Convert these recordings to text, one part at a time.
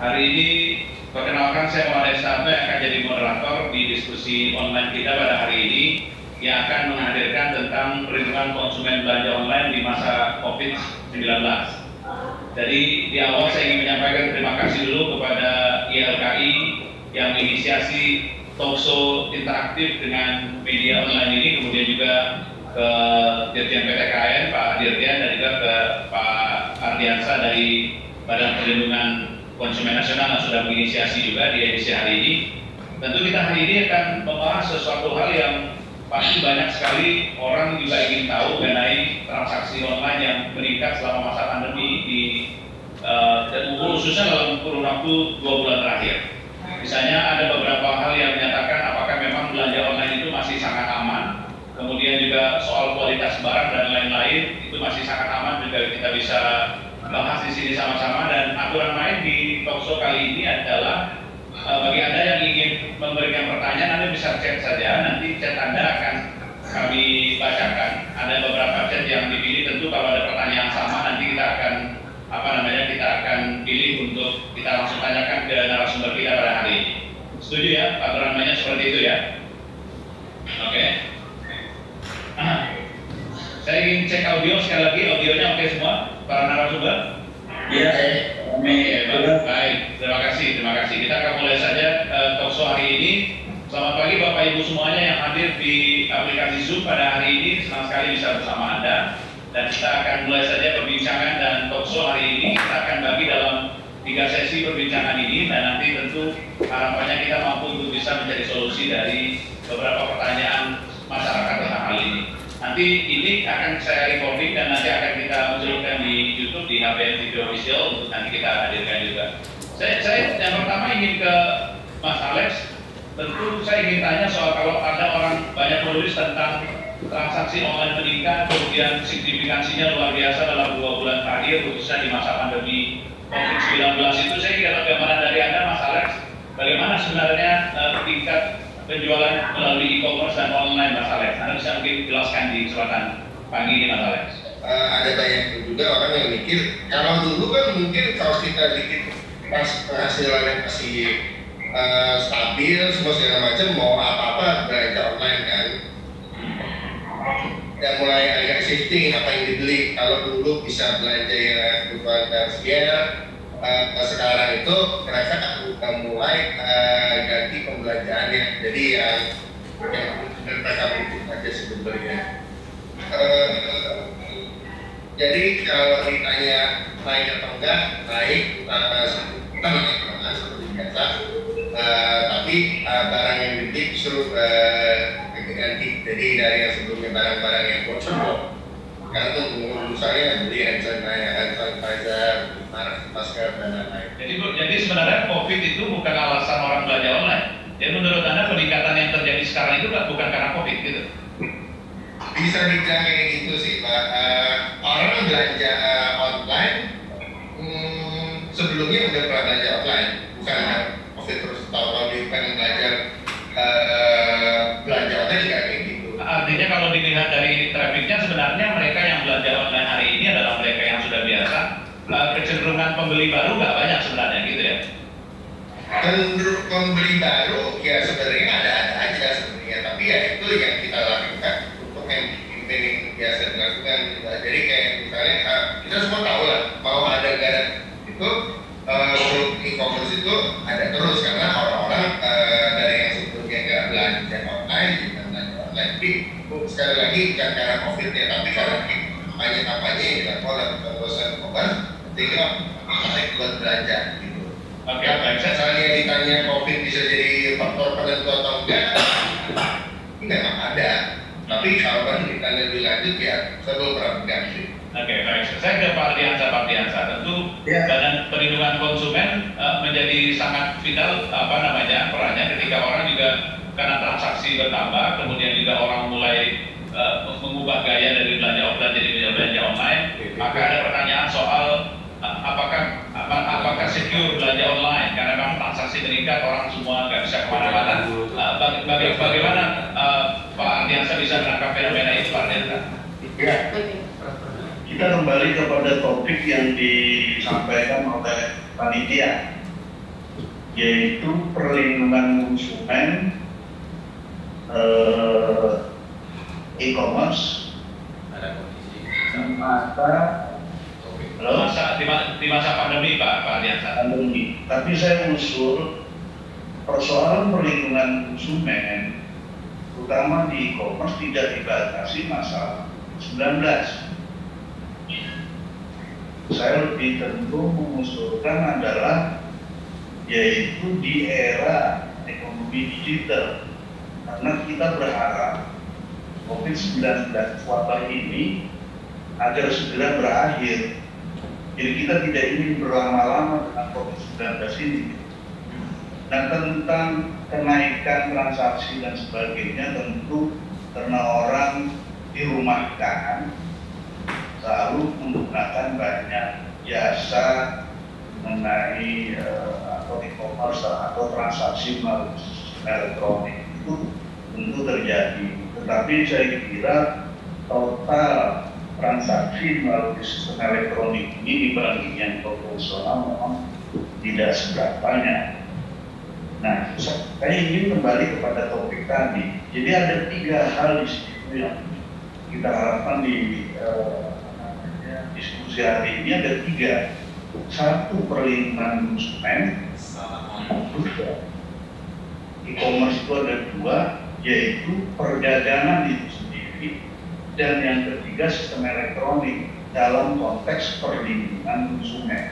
Hari ini perkenalkan saya Muhammad Estato yang akan jadi moderator di diskusi online kita pada hari ini yang akan menghadirkan tentang perlindungan konsumen belanja online di masa COVID-19. Jadi di awal saya ingin menyampaikan terima kasih dulu kepada YLKI yang menginisiasi talkshow interaktif dengan media online ini, kemudian juga ke Dirjen PTKN Pak Dirjen dan juga ke Pak Ardiansa dari Badan Perlindungan Konsumen Nasional yang sudah menginisiasi juga di edisi hari ini. Tentu kita hari ini akan membahas sesuatu hal yang pasti banyak sekali orang juga ingin tahu mengenai transaksi online yang meningkat selama masa pandemi dan khususnya dalam kurun waktu 2 bulan terakhir. Misalnya ada beberapa hal yang menyatakan apakah memang belanja online itu masih sangat aman, kemudian juga soal kualitas barang dan lain-lain itu masih sangat aman, juga kita bisa bahas di sini sama-sama. Dan aturan main di talkshow kali ini adalah bagi Anda yang ingin memberikan pertanyaan, Anda bisa chat saja, nanti chat Anda akan kami bacakan. Ada beberapa chat yang dipilih, tentu kalau ada pertanyaan sama nanti kita akan kita akan pilih untuk kita langsung tanyakan ke narasumber kita pada hari ini. Setuju ya, aturan mainnya seperti itu ya? Oke. Saya ingin cek audio sekali lagi, audionya oke semua para narasumber? Iya. Baik, terima kasih. Kita akan mulai saja talkshow hari ini. Selamat pagi Bapak Ibu semuanya yang hadir di aplikasi Zoom pada hari ini. Senang sekali bisa bersama Anda. Dan kita akan mulai saja perbincangan dan talkshow hari ini. Kita akan bagi dalam 3 sesi perbincangan ini, dan nanti tentu harapannya kita mampu untuk bisa mencari solusi dari beberapa pertanyaan masyarakat tentang hal ini. Nanti ini akan saya recording dan nanti akan kita munculkan di YouTube di HBN TV Official untuk nanti kita hadirkan juga. Saya yang pertama ingin ke Mas Alex. Tentu saya ingin tanya soal kalau ada orang banyak menulis tentang transaksi online meningkat, kemudian signifikansinya luar biasa dalam 2 bulan terakhir, khususnya di masa pandemi COVID-19 itu. Saya ingin dapat gambaran dari Anda, Mas Alex, bagaimana sebenarnya tingkat penjualan melalui e-commerce dan online, Mas Alex? Anda bisa mungkin jelaskan di kesempatan pagi ini, Mas Alex. Ada banyak juga orang yang mikir, kalau dulu kan mungkin kalau kita dikit pas penghasilannya masih stabil, semua segala macam, mau apa-apa belanja online kan. Dan mulai agak shifting apa yang dibeli. Kalau dulu bisa belanja yang kebutuhan tersier, sekarang itu mereka udah mulai ganti pembelanjaannya. Jadi yang mereka butuh aja sebenarnya. Jadi kalau ditanya naik atau enggak, naik seperti biasa. Tapi barang yang dibeli justru ganti. Jadi dari yang sebelumnya barang-barang yang bocor, karena tuh misalnya beli hand sanitizer, masker dan lain-lain. Jadi sebenarnya COVID itu bukan alasan orang belanja online. Jadi menurut Anda peningkatan yang terjadi sekarang itu bukan karena COVID gitu? Bisa dibilang kayak gitu sih, Pak. Orang belanja online sebelumnya udah pernah belanja online, bukan COVID terus tahun-tahun dia pengen belajar belanja online juga kayak gitu. Artinya kalau dilihat dari trafficnya, sebenarnya mereka yang belanja online hari ini adalah mereka yang sudah biasa. Kecenderungan pembeli baru nggak banyak sebenarnya gitu ya? Cenderung pembeli baru ya sebenarnya ada aja sebenarnya, tapi ya itu yang kita lakukan untuk yang biasa dilakukan. Jadi kayak misalnya kita semua tahu lah, mau ada garan itu grup e-commerce itu ada terus karena orang-orang dari yang sebelumnya nggak belanja online juga belanja online. Tapi sekali lagi bukan karena COVID ya, tapi karena kampanye yang dilakukan oleh perusahaan e-commerce sehingga naik buat belanja gitu. Oke, baik. Misalnya ditanya COVID bisa jadi faktor penentu atau enggak, ini memang ada. Tapi kalau kan ditanya lebih lanjut ya saya belum pernah pegang sih. Oke, baik. Saya ke Pak Ardiansa. Tentu Badan Perlindungan Konsumen menjadi sangat vital perannya ketika orang juga karena transaksi bertambah, kemudian juga orang mulai mengubah gaya dari belanja offline jadi belanja online. Maka ada pertanyaan soal apakah secure belanja online karena memang transaksi meningkat, orang semua nggak bisa kemana-mana. Bagaimana Pak Ardiansa bisa menangkap fenomena itu, Pak Ardiansa? Ya, kita kembali kepada topik yang disampaikan oleh panitia. yaitu perlindungan konsumen, e-commerce, Ada kondisi di masa pandemi Pak Ardiansyah. pandemi. Tapi saya usul persoalan perlindungan konsumen, terutama di e-commerce, tidak dibatasi masalah 19. Saya lebih cenderung mengusulkan adalah yaitu di era ekonomi digital, karena kita berharap COVID-19 wabah ini agar segera berakhir. Jadi kita tidak ingin berlama-lama dengan COVID-19 ini. Nah, tentang kenaikan transaksi dan sebagainya, tentu karena orang dirumahkan selalu menggunakan banyak jasa mengenai atau e-commerce atau transaksi melalui sistem elektronik, itu tentu terjadi. Tetapi saya kira total transaksi melalui sistem elektronik ini dibanding yang konvensional memang tidak seberapa banyak. Nah, saya ingin kembali kepada topik tadi. Jadi ada 3 hal di situ yang kita harapkan di diskusi hari ini. Ada 3. 1, perlindungan konsumen. E-commerce itu ada 2, yaitu perdagangan itu sendiri. Dan yang ketiga, sistem elektronik dalam konteks perlindungan konsumen.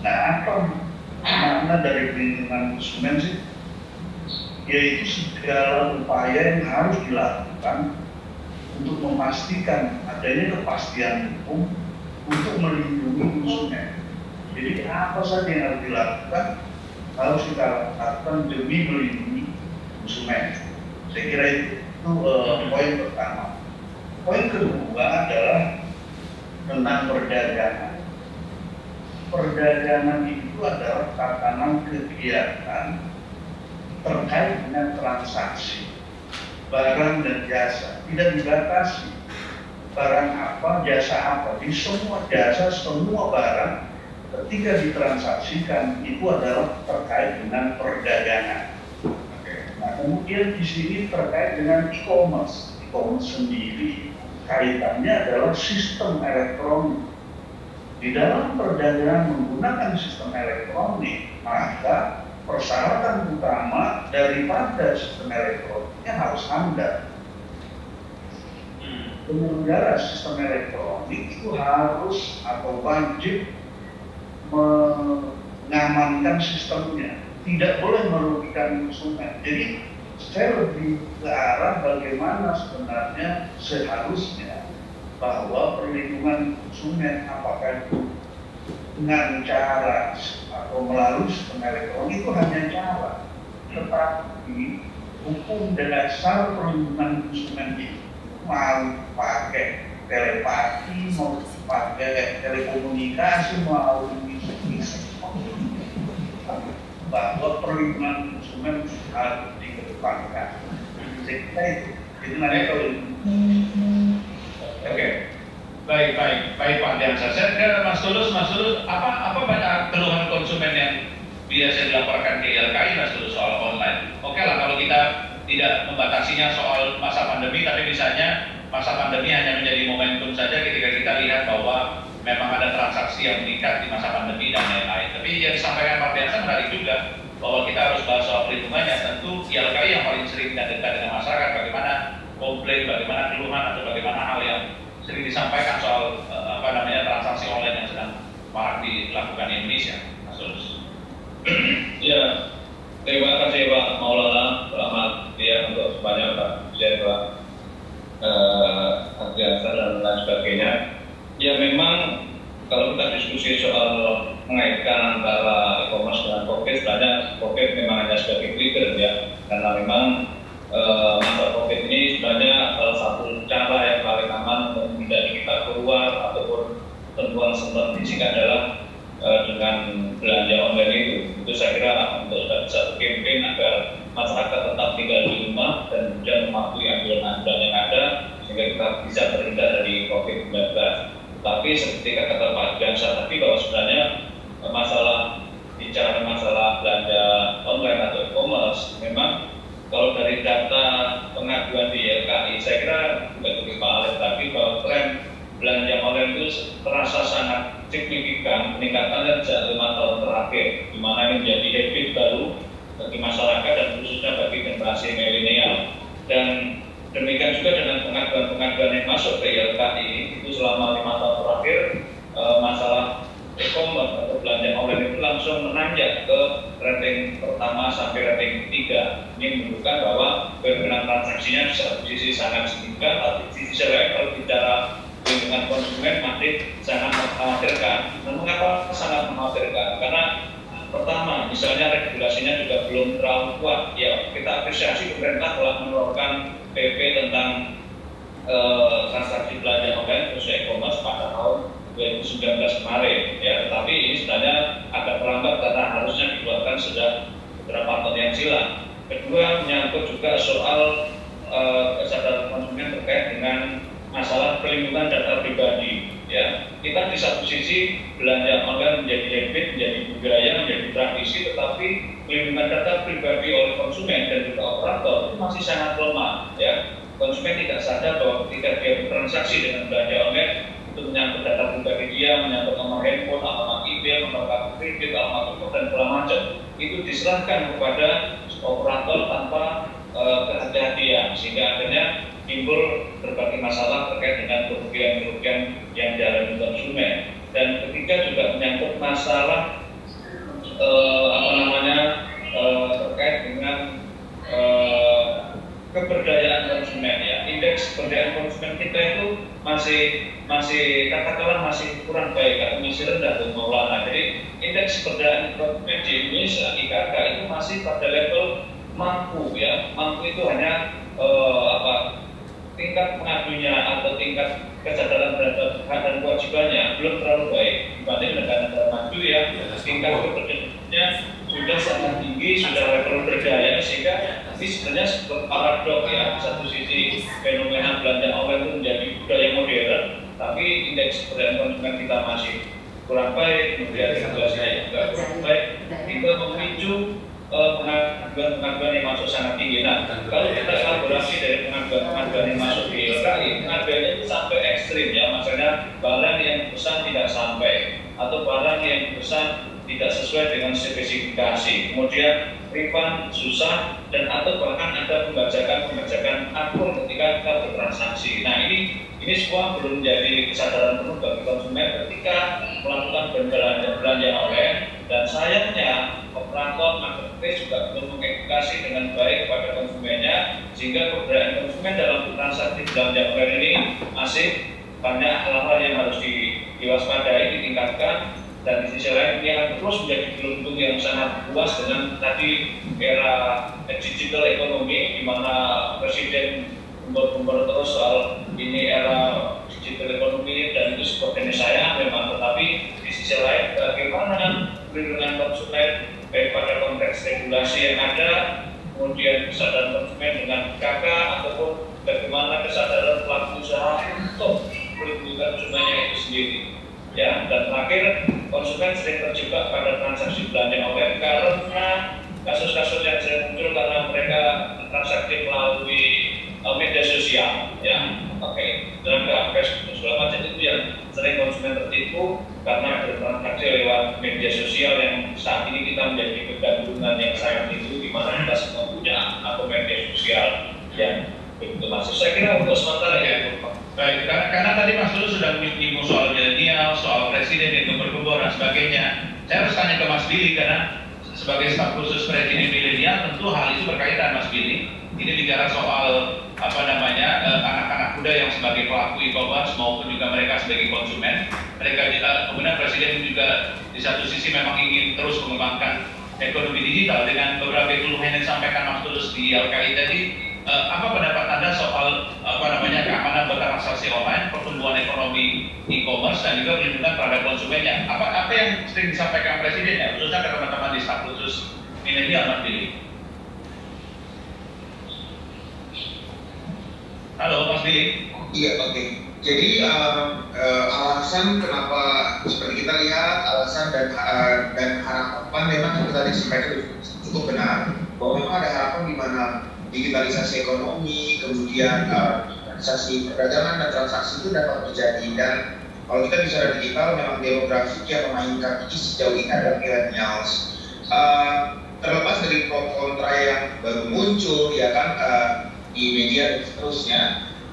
Nah, apa makna dari perlindungan konsumen sih? Yaitu segala upaya yang harus dilakukan untuk memastikan adanya kepastian hukum untuk melindungi konsumen. Jadi apa saja yang harus dilakukan harus kita lakukan demi melindungi konsumen. Saya kira itu poin pertama. Poin kedua adalah tentang perdagangan. Perdagangan itu adalah tatanan kegiatan terkait dengan transaksi barang dan jasa, tidak dibatasi barang apa, jasa apa. Di semua jasa, semua barang ketika ditransaksikan itu adalah terkait dengan perdagangan. Nah, kemudian di sini terkait dengan e-commerce. E-commerce sendiri kaitannya adalah sistem elektronik. Di dalam perdagangan menggunakan sistem elektronik, maka persyaratan utama daripada sistem elektroniknya harus handal. Penyelenggara sistem elektronik itu harus atau wajib mengamankan sistemnya, tidak boleh merugikan konsumen. Jadi saya lebih ke arah bagaimana sebenarnya seharusnya bahwa perlindungan konsumen, apakah itu dengan cara atau melalui sistem elektronik, itu hanya cara, tetapi hukum dasar perlindungan konsumen itu mau pakai telepati, mau pakai telekomunikasi, mau bahwa perlindungan konsumen harus dikedepankan. Saya kira itu. Jadi nanti kalau Oke. Baik Pak Ardiansyah. Saya ke Mas Tulus, apa banyak keluhan konsumen yang biasa dilaporkan ke ILKI, Mas Tulus, soal online? Oke lah kalau kita tidak membatasinya soal masa pandemi, tapi misalnya masa pandemi hanya menjadi momentum saja ketika kita lihat bahwa memang ada transaksi yang meningkat di masa pandemi dan lain-lain. Tapi yang disampaikan Pak Ardiansyah menarik juga, bahwa kita harus bahas soal perlindungannya. Tentu ILKI yang paling sering dan dekat dengan masyarakat, bagaimana komplain, bagaimana keluhan atau bagaimana hal yang sering disampaikan soal transaksi online yang sedang marak dilakukan di Indonesia, Mas Tulus. Ya, terima kasih Pak Maulana, selamat siang untuk semuanya, Pak Presiden, Pak Ardiansyah dan lain sebagainya. Ya memang kalau kita diskusi soal mengaitkan antara e-commerce dengan COVID, sebenarnya COVID memang hanya sebagai trigger ya, karena memang masa COVID ini sebenarnya salah satu cara yang paling aman untuk menghindari kita keluar ataupun tentuan sempat fisik adalah dengan belanja online itu. Itu saya kira untuk satu campaign agar masyarakat tetap tinggal di rumah dan kemudian mematuhi anjuran-anjuran yang ada sehingga kita bisa terhindar dari COVID-19. Tapi seperti kata Pak Ardiansyah tadi, bahwa sebenarnya bicara masalah dari data pengaduan di YLKI, saya kira juga lebih valid, tapi bahwa tren belanja online itu terasa sangat signifikan peningkatannya sejak 5 tahun terakhir, di mana ini menjadi habit baru bagi masyarakat dan khususnya bagi generasi milenial. Dan demikian juga dengan pengaduan-pengaduan yang masuk ke YLKI itu selama 5 tahun terakhir, masalah e-commerce atau belanja online itu langsung menanjak ke rating pertama sampai rating 3. Ini menunjukkan bahwa pergerakan transaksinya di satu sisi sangat signifikan, tapi di sisi lain kalau bicara perlindungan konsumen masih sangat mengkhawatirkan. Nah, mengapa sangat mengkhawatirkan? Karena pertama, misalnya regulasinya juga belum terlalu kuat. Ya, kita apresiasi pemerintah telah mengeluarkan PP tentang transaksi belanja online khusus e-commerce pada tahun 2019 kemarin, ya, tetapi ini sebenarnya agak terlambat karena harusnya dikeluarkan sudah beberapa tahun yang silam. Kedua, menyangkut juga soal kesadaran konsumen terkait dengan masalah perlindungan data pribadi. Ya, kita di satu sisi belanja online menjadi habit, menjadi budaya, menjadi tradisi, tetapi perlindungan data pribadi oleh konsumen dan juga operator itu masih sangat lemah. Ya, konsumen tidak sadar bahwa ketika dia bertransaksi dengan belanja online itu menyangkut data pribadi dia, menyangkut nomor handphone, alamat email, nomor kartu kredit, alamat umur dan segala macam, itu diserahkan kepada operator tanpa kehati-hatian, sehingga akhirnya timbul berbagai masalah terkait dengan kerugian-kerugian yang dialami konsumen. Dan ketiga juga menyangkut masalah terkait dengan keberdayaan konsumen, ya. Indeks keberdayaan konsumen kita itu masih katakanlah masih kurang baik atau masih rendah, Bu Maulana. Jadi indeks keberdayaan konsumen di Indonesia IKK itu masih pada level mampu, ya. Mampu itu hanya tingkat pengadunya atau tingkat kesadaran terhadap hak dan kewajibannya belum terlalu baik dibanding negara-negara maju, ya. Tingkat keberdayaannya sudah sangat tinggi, sudah level berdaya, sehingga ini sebenarnya sebuah paradok, ya. Di satu sisi fenomena belanja online itu menjadi budaya modern, tapi indeks keberdayaan konsumen kita masih kurang baik, kemudian regulasinya juga kurang baik, hingga memicu pengaduan-pengaduan yang masuk sangat tinggi. Nah, kalau kita elaborasi dari pengaduan-pengaduan yang masuk di YLKI, pengaduannya itu sampai ekstrim, ya. Misalnya barang yang dipesan tidak sampai, atau barang yang dipesan tidak sesuai dengan spesifikasi, kemudian refund susah, dan atau bahkan ada pembajakan akun ketika kita bertransaksi. Nah, ini semua belum menjadi kesadaran penuh bagi konsumen ketika melakukan belanja online, dan sayangnya operator marketplace juga belum mengedukasi dengan baik kepada konsumennya, sehingga keberdayaan konsumen dalam transaksi belanja online ini masih banyak hal-hal yang harus diwaspadai, ditingkatkan. Dan di sisi lain ini akan terus menjadi gelembung yang sangat luas dengan tadi era digital ekonomi, di mana Presiden gembor-gembor terus soal ini era digital ekonomi, dan itu seperti saya memang, tetapi di sisi lain bagaimana perlindungan konsumen baik pada konteks regulasi yang ada, kemudian kesadaran konsumen dengan KK, ataupun bagaimana kesadaran pelaku usaha untuk melindungi konsumennya itu sendiri. Ya, dan terakhir, konsumen sering terjebak pada transaksi belanja online karena kasus-kasus yang sering muncul karena mereka transaksi melalui media sosial, ya, Instagram, Facebook, segala macam itu yang sering konsumen tertipu karena bertransaksi lewat media sosial yang saat ini kita menjadi kegantungan yang sangat tinggi, di mana kita semua punya akun media sosial yang begitu masif. Saya kira untuk sementara ya. Baik, karena tadi Mas Dulu sudah menyinggung soal milenial, soal presiden yang gembor-gembor dan sebagainya. Saya harus tanya ke Mas Billy, karena sebagai staf khusus presiden milenial tentu hal itu berkaitan, Mas Billy. Ini bicara soal anak-anak muda yang sebagai pelaku e-commerce maupun juga mereka sebagai konsumen. Kemudian presiden juga di satu sisi memang ingin terus mengembangkan ekonomi digital dengan beberapa keluhan yang disampaikan Mas Tulus di YLKI tadi. Apa pendapat Anda soal keamanan bertransaksi online, pertumbuhan ekonomi e-commerce, dan juga perlindungan terhadap konsumennya? Apa yang sering disampaikan Presiden, ya, khususnya ke teman-teman di staf khusus milenial, Mas Billy? Halo, Mas Billy. Iya, oke. Jadi alasan kenapa seperti kita lihat, alasan dan harapan memang yang tadi disampaikan cukup benar, bahwa memang ada harapan di mana digitalisasi ekonomi, kemudian digitalisasi perdagangan dan transaksi itu dapat terjadi. Dan kalau kita bicara digital, memang demografi yang memainkan ini sejauh ini adalah millennials. Terlepas dari pro kontra yang baru muncul, ya kan, di media dan seterusnya,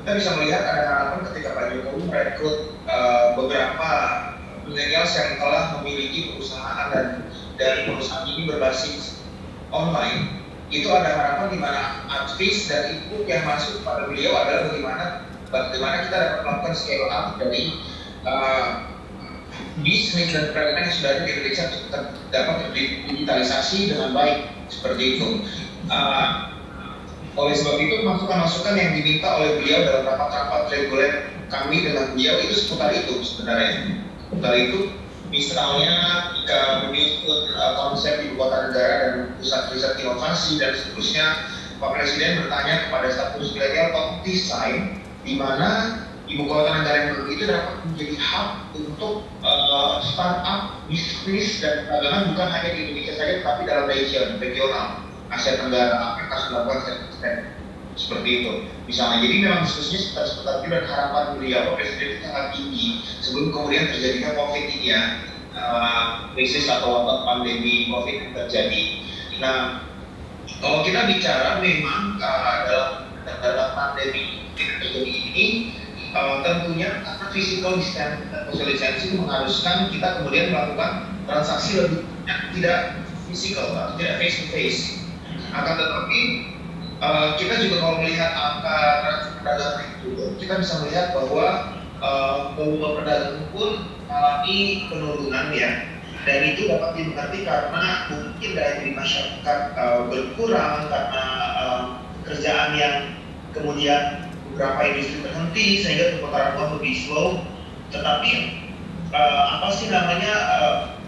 kita bisa melihat ada harapan ketika Pak Jokowi merekrut beberapa millennials yang telah memiliki perusahaan dan perusahaan ini berbasis online. Itu ada harapan di mana advice dan input yang masuk pada beliau adalah bagaimana kita dapat melakukan scale up dari bisnis dan perekonomian yang sudah ada di Indonesia dapat digitalisasi dengan baik seperti itu. Oleh sebab itu masukan-masukan yang diminta oleh beliau dalam rapat-rapat reguler kami dengan beliau itu seputar itu sebenarnya. Seputar itu, misalnya jika menyusun konsep ibu kota negara dan pusat riset inovasi dan seterusnya, Pak Presiden bertanya kepada staf khusus milenial untuk desain di mana ibu kota negara yang baru itu dapat menjadi hub untuk startup, bisnis dan perdagangan bukan hanya di Indonesia saja, tapi dalam regional, Asia Tenggara, Afrika, Sulawesi, seperti itu. Misalnya, jadi memang diskusinya seputar itu dan harapan beliau Pak Presiden itu sangat tinggi sebelum kemudian terjadinya COVID ini ya, krisis atau wabah pandemi COVID yang terjadi. Nah, kalau kita bicara memang dalam pandemi yang terjadi ini, tentunya karena physical distancing dan social distancing mengharuskan kita kemudian melakukan transaksi lebih banyak, tidak physical, tidak face to face. Akan tetapi kita juga kalau melihat angka transaksi perdagangan itu, kita bisa melihat bahwa volume perdagangan pun mengalami penurunan ya. Dan itu dapat dimengerti karena mungkin daya beli masyarakat berkurang karena kerjaan yang kemudian beberapa industri berhenti sehingga perputaran uang lebih slow. Tetapi apa sih namanya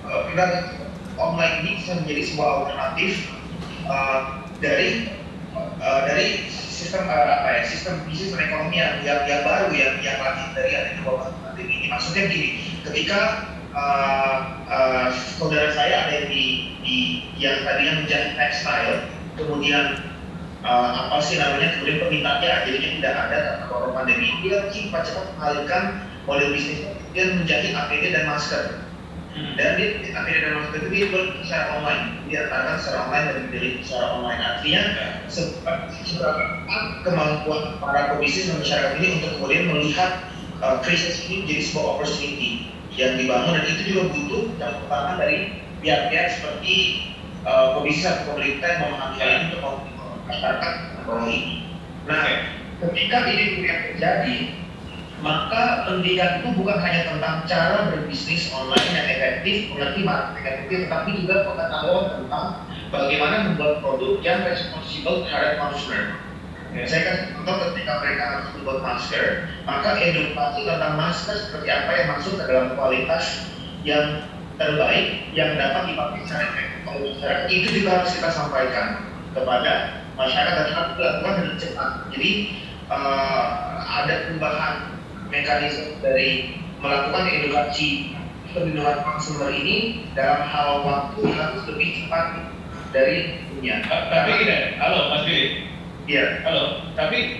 perdagangan online ini bisa menjadi sebuah alternatif dari sistem sistem bisnis dan ekonomi yang baru yang lahir dari adanya wabah pandemi ini. Maksudnya gini, ketika saudara saya ada yang tadinya menjahit tekstil, kemudian kemudian permintaannya jadinya tidak ada karena wabah pandemi, dia cepat mengalihkan model bisnisnya, dia menjahit APD dan masker. Dan dia APD dan masker itu dia jual secara online, dia antarakan secara online dan dibeli secara online. Artinya seberapa kemampuan para pebisnis dan masyarakat ini untuk kemudian melihat krisis ini menjadi sebuah opportunity yang dibangun, dan itu juga butuh campur tangan dari pihak-pihak seperti pebisnis atau pemerintah yang memahami hal ini untuk masyarakat bawah ini. Nah, ketika ini kemudian terjadi, maka pendidikan itu bukan hanya tentang cara berbisnis online yang efektif, mengerti marketing efektif, tetapi juga pengetahuan tentang bagaimana membuat produk yang responsible terhadap konsumen. Saya kasih contoh ketika mereka harus membuat masker, maka edukasi tentang masker seperti apa yang masuk ke dalam kualitas yang terbaik yang dapat dipakai secara efektif oleh masyarakat, itu juga harus kita sampaikan kepada masyarakat dan harus dilakukan dengan cepat. Jadi ada perubahan mekanisme dari melakukan edukasi perlindungan konsumer ini dalam hal waktu harus lebih cepat dari dunia. Tapi gini, halo Mas Billy. Iya. Halo. Tapi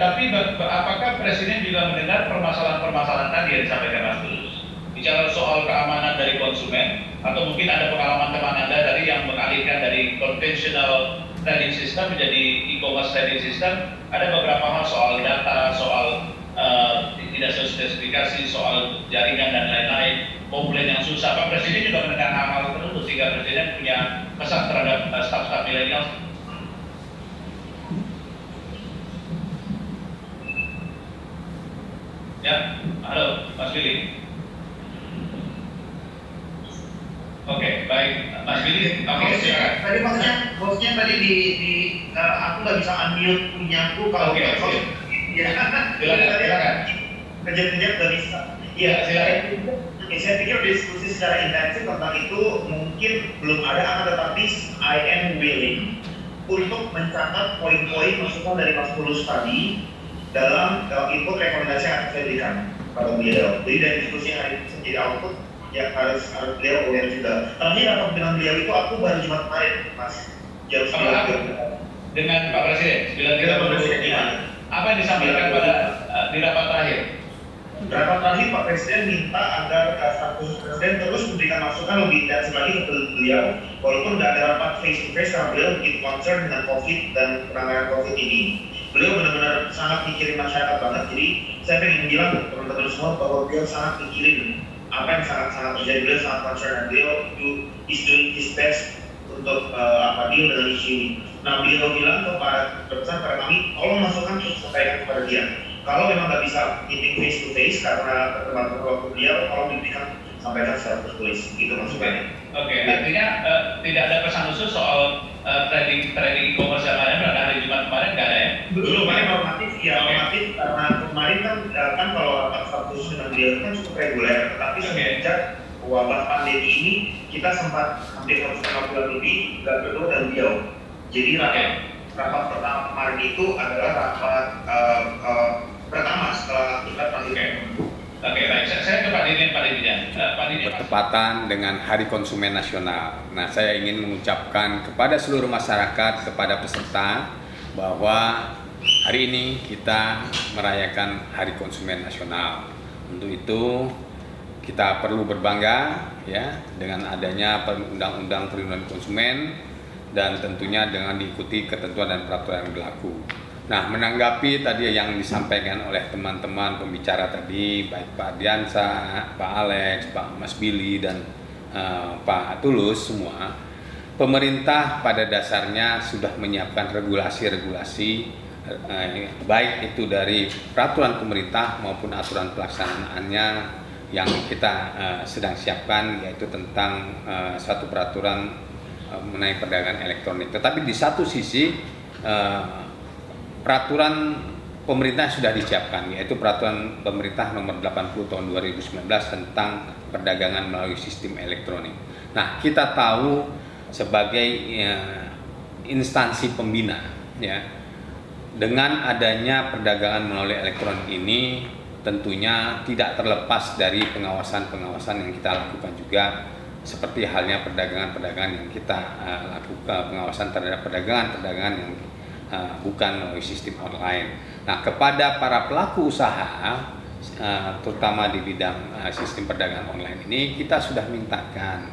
apakah Presiden juga mendengar permasalahan-permasalahan tadi yang disampaikan Mas Tulus? Bicara soal keamanan dari konsumen, atau mungkin ada pengalaman teman Anda dari yang mengalihkan dari conventional trading system menjadi e-commerce trading system, ada beberapa hal soal data, soal tidak sesuai spesifikasi, soal jaringan dan lain-lain, komplain yang susah. Pak Presiden juga mendengar hal-hal tersebut sehingga Presiden punya pesan terhadap staf-staf milenial. Ya, halo Mas Billy. Oke, baik Mas Billy. Oke, silakan. Tadi maksudnya tadi aku nggak bisa unmute punyaku kalau ya. Silakan. Kejap-kejap nggak bisa. Iya, silakan. Oke, saya pikir diskusi secara intensif tentang itu mungkin belum ada, akan tetapi I am willing untuk mencatat poin-poin masukan dari Mas Tulus tadi dalam input rekomendasi yang akan saya berikan pada beliau. Jadi dari diskusi hari ini menjadi output yang harus beliau aware juga. Terakhir rapat dengan beliau itu aku baru Jumat kemarin, Mas. Jam 9. dengan Pak Presiden 9.30. Apa yang disampaikan pada di rapat terakhir? Rapat terakhir Pak Presiden minta agar staf khusus Presiden terus memberikan masukan lebih intensif lagi ke beliau, walaupun nggak ada rapat face to face karena beliau begitu concern dengan COVID dan penanganan COVID ini. Beliau benar-benar sangat mikirin masyarakat banget, jadi saya pengen bilang ke teman-teman semua bahwa beliau sangat mikirin apa yang sangat-sangat terjadi. Beliau sangat concern dan beliau is doing his best untuk deal dengan isu ini. Nah, beliau bilang kepada kami, tolong masukan terus sampaikan kepada dia. Kalau memang nggak bisa meeting face to face karena keterbatasan waktu beliau, kalau diberikan sampaikan secara tertulis, gitu maksudnya. Oke, artinya tidak ada pesan khusus soal trading e-commerce yang lain pada hari Jumat kemarin nggak ada ya? Belum, paling normatif ya, normatif karena kemarin kan kalau rapat staf khusus dengan beliau kan cukup reguler, tetapi semenjak wabah pandemi ini kita sempat hampir 1,5 bulan lebih nggak bertemu dengan beliau. Jadi rapat pertama kemarin itu adalah rapat pertama setelah kita terakhir. Oke, baik. Saya ke Pak Didin. Bertepatan dengan Hari Konsumen Nasional. Nah, saya ingin mengucapkan kepada seluruh masyarakat, kepada peserta, bahwa hari ini kita merayakan Hari Konsumen Nasional. Untuk itu, kita perlu berbangga ya dengan adanya Undang-Undang Perlindungan Konsumen dan tentunya dengan diikuti ketentuan dan peraturan yang berlaku. Nah, menanggapi tadi yang disampaikan oleh teman-teman pembicara tadi, baik Pak Diansa, Pak Alex, Pak Mas Billy, dan Pak Tulus semua, pemerintah pada dasarnya sudah menyiapkan regulasi-regulasi, baik itu dari peraturan pemerintah maupun aturan pelaksanaannya yang kita sedang siapkan, yaitu tentang suatu peraturan mengenai perdagangan elektronik. Tetapi di satu sisi, peraturan pemerintah sudah disiapkan, yaitu peraturan pemerintah nomor 80 tahun 2019 tentang perdagangan melalui sistem elektronik. Nah, kita tahu sebagai instansi pembina ya, dengan adanya perdagangan melalui elektronik ini tentunya tidak terlepas dari pengawasan-pengawasan yang kita lakukan juga, seperti halnya perdagangan-perdagangan yang kita lakukan, pengawasan terhadap perdagangan-perdagangan yang bukan melalui sistem online. Nah, kepada para pelaku usaha, terutama di bidang sistem perdagangan online ini, kita sudah mintakan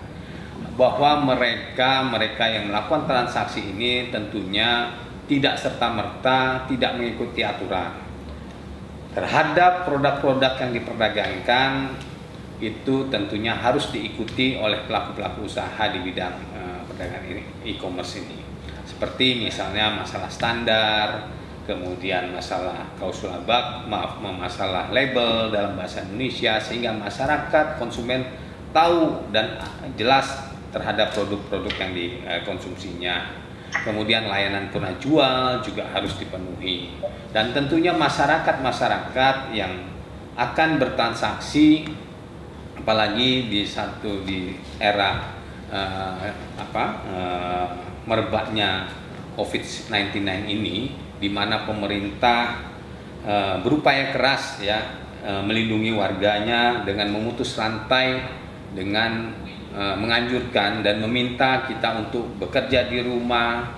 bahwa mereka yang melakukan transaksi ini tentunya tidak serta-merta tidak mengikuti aturan terhadap produk-produk yang diperdagangkan. Itu tentunya harus diikuti oleh pelaku-pelaku usaha di bidang perdagangan e-commerce ini. Seperti misalnya masalah standar, kemudian masalah klausul masalah label dalam bahasa Indonesia, sehingga masyarakat konsumen tahu dan jelas terhadap produk-produk yang dikonsumsinya. Kemudian layanan tunai jual juga harus dipenuhi. Dan tentunya masyarakat yang akan bertransaksi, apalagi di era merebaknya COVID-19 ini, di mana pemerintah berupaya keras ya melindungi warganya dengan memutus rantai, dengan menganjurkan dan meminta kita untuk bekerja di rumah,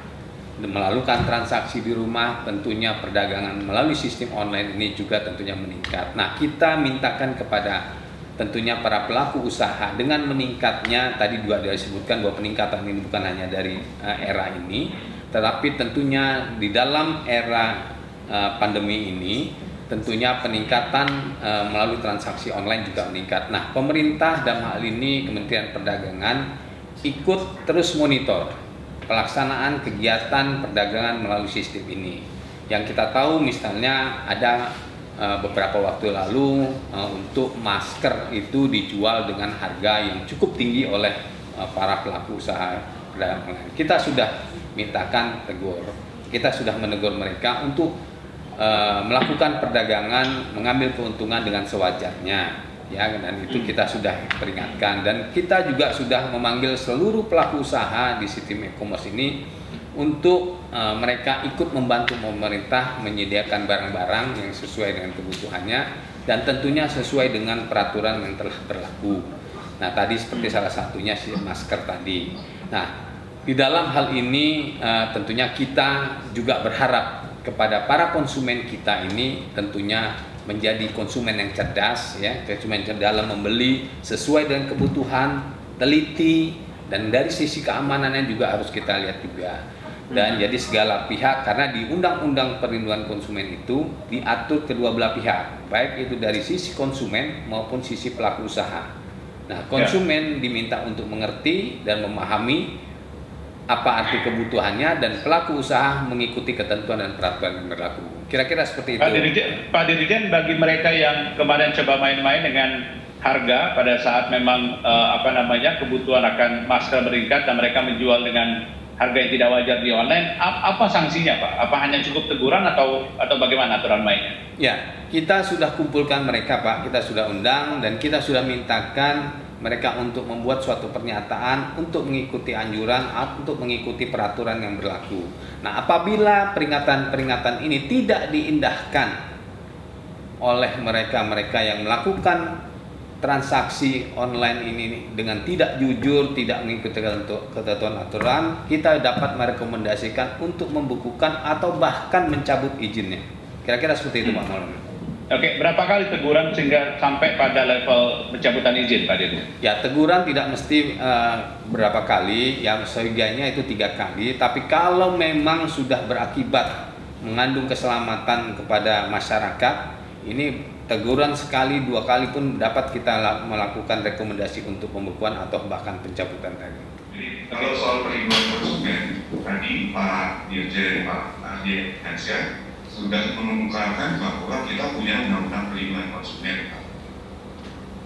melakukan transaksi di rumah. Tentunya perdagangan melalui sistem online ini juga tentunya meningkat. Nah, kita mintakan kepada tentunya para pelaku usaha, dengan meningkatnya, tadi juga disebutkan bahwa peningkatan ini bukan hanya dari era ini, tetapi tentunya di dalam era pandemi ini tentunya peningkatan melalui transaksi online juga meningkat. Nah, pemerintah dalam hal ini Kementerian Perdagangan ikut terus monitor pelaksanaan kegiatan perdagangan melalui sistem ini. Yang kita tahu misalnya ada beberapa waktu lalu untuk masker itu dijual dengan harga yang cukup tinggi oleh para pelaku usaha perdagangan online. Kita sudah mintakan tegur, kita sudah menegur mereka untuk melakukan perdagangan, mengambil keuntungan dengan sewajarnya, ya, dan itu kita sudah peringatkan. Dan kita juga sudah memanggil seluruh pelaku usaha di sistem e-commerce ini untuk mereka ikut membantu pemerintah menyediakan barang-barang yang sesuai dengan kebutuhannya dan tentunya sesuai dengan peraturan yang telah berlaku. Nah, tadi seperti salah satunya masker tadi. Nah, Di dalam hal ini tentunya kita juga berharap kepada para konsumen kita ini tentunya menjadi konsumen yang cerdas, ya, konsumen yang cerdas dalam membeli sesuai dengan kebutuhan, teliti, dan dari sisi keamanannya juga harus kita lihat juga. Dan jadi segala pihak, karena di Undang-Undang Perlindungan Konsumen itu diatur kedua belah pihak, baik itu dari sisi konsumen maupun sisi pelaku usaha. Nah, konsumen diminta untuk mengerti dan memahami apa arti kebutuhannya, dan pelaku usaha mengikuti ketentuan dan peraturan yang berlaku. Kira-kira seperti itu. Pak Dirjen, bagi mereka yang kemarin coba main-main dengan harga pada saat memang kebutuhan akan masker meningkat dan mereka menjual dengan harga yang tidak wajar di online, apa sanksinya Pak? Apa hanya cukup teguran atau bagaimana aturan mainnya? Ya, kita sudah kumpulkan mereka Pak, kita sudah undang dan kita sudah mintakan mereka untuk membuat suatu pernyataan untuk mengikuti anjuran, untuk mengikuti peraturan yang berlaku. Nah, apabila peringatan-peringatan ini tidak diindahkan oleh mereka-mereka yang melakukan transaksi online ini dengan tidak jujur, tidak mengikuti ketentuan aturan, kita dapat merekomendasikan untuk membukukan atau bahkan mencabut izinnya. Kira-kira seperti itu Pak Maulana. Oke, berapa kali teguran sehingga sampai pada level pencabutan izin Pak Dirjen? Ya, teguran tidak mesti berapa kali, yang seyogianya itu 3 kali, tapi kalau memang sudah berakibat mengandung keselamatan kepada masyarakat, ini teguran sekali 2 kali pun dapat kita melakukan rekomendasi untuk pembekuan atau bahkan pencabutan tadi. Jadi kalau soal perlindungan konsumen, tadi Pak Dirjen, Pak Ahli Hansyah sudah mengemukakan bahwa kita punya undang-undang perlindungan konsumen.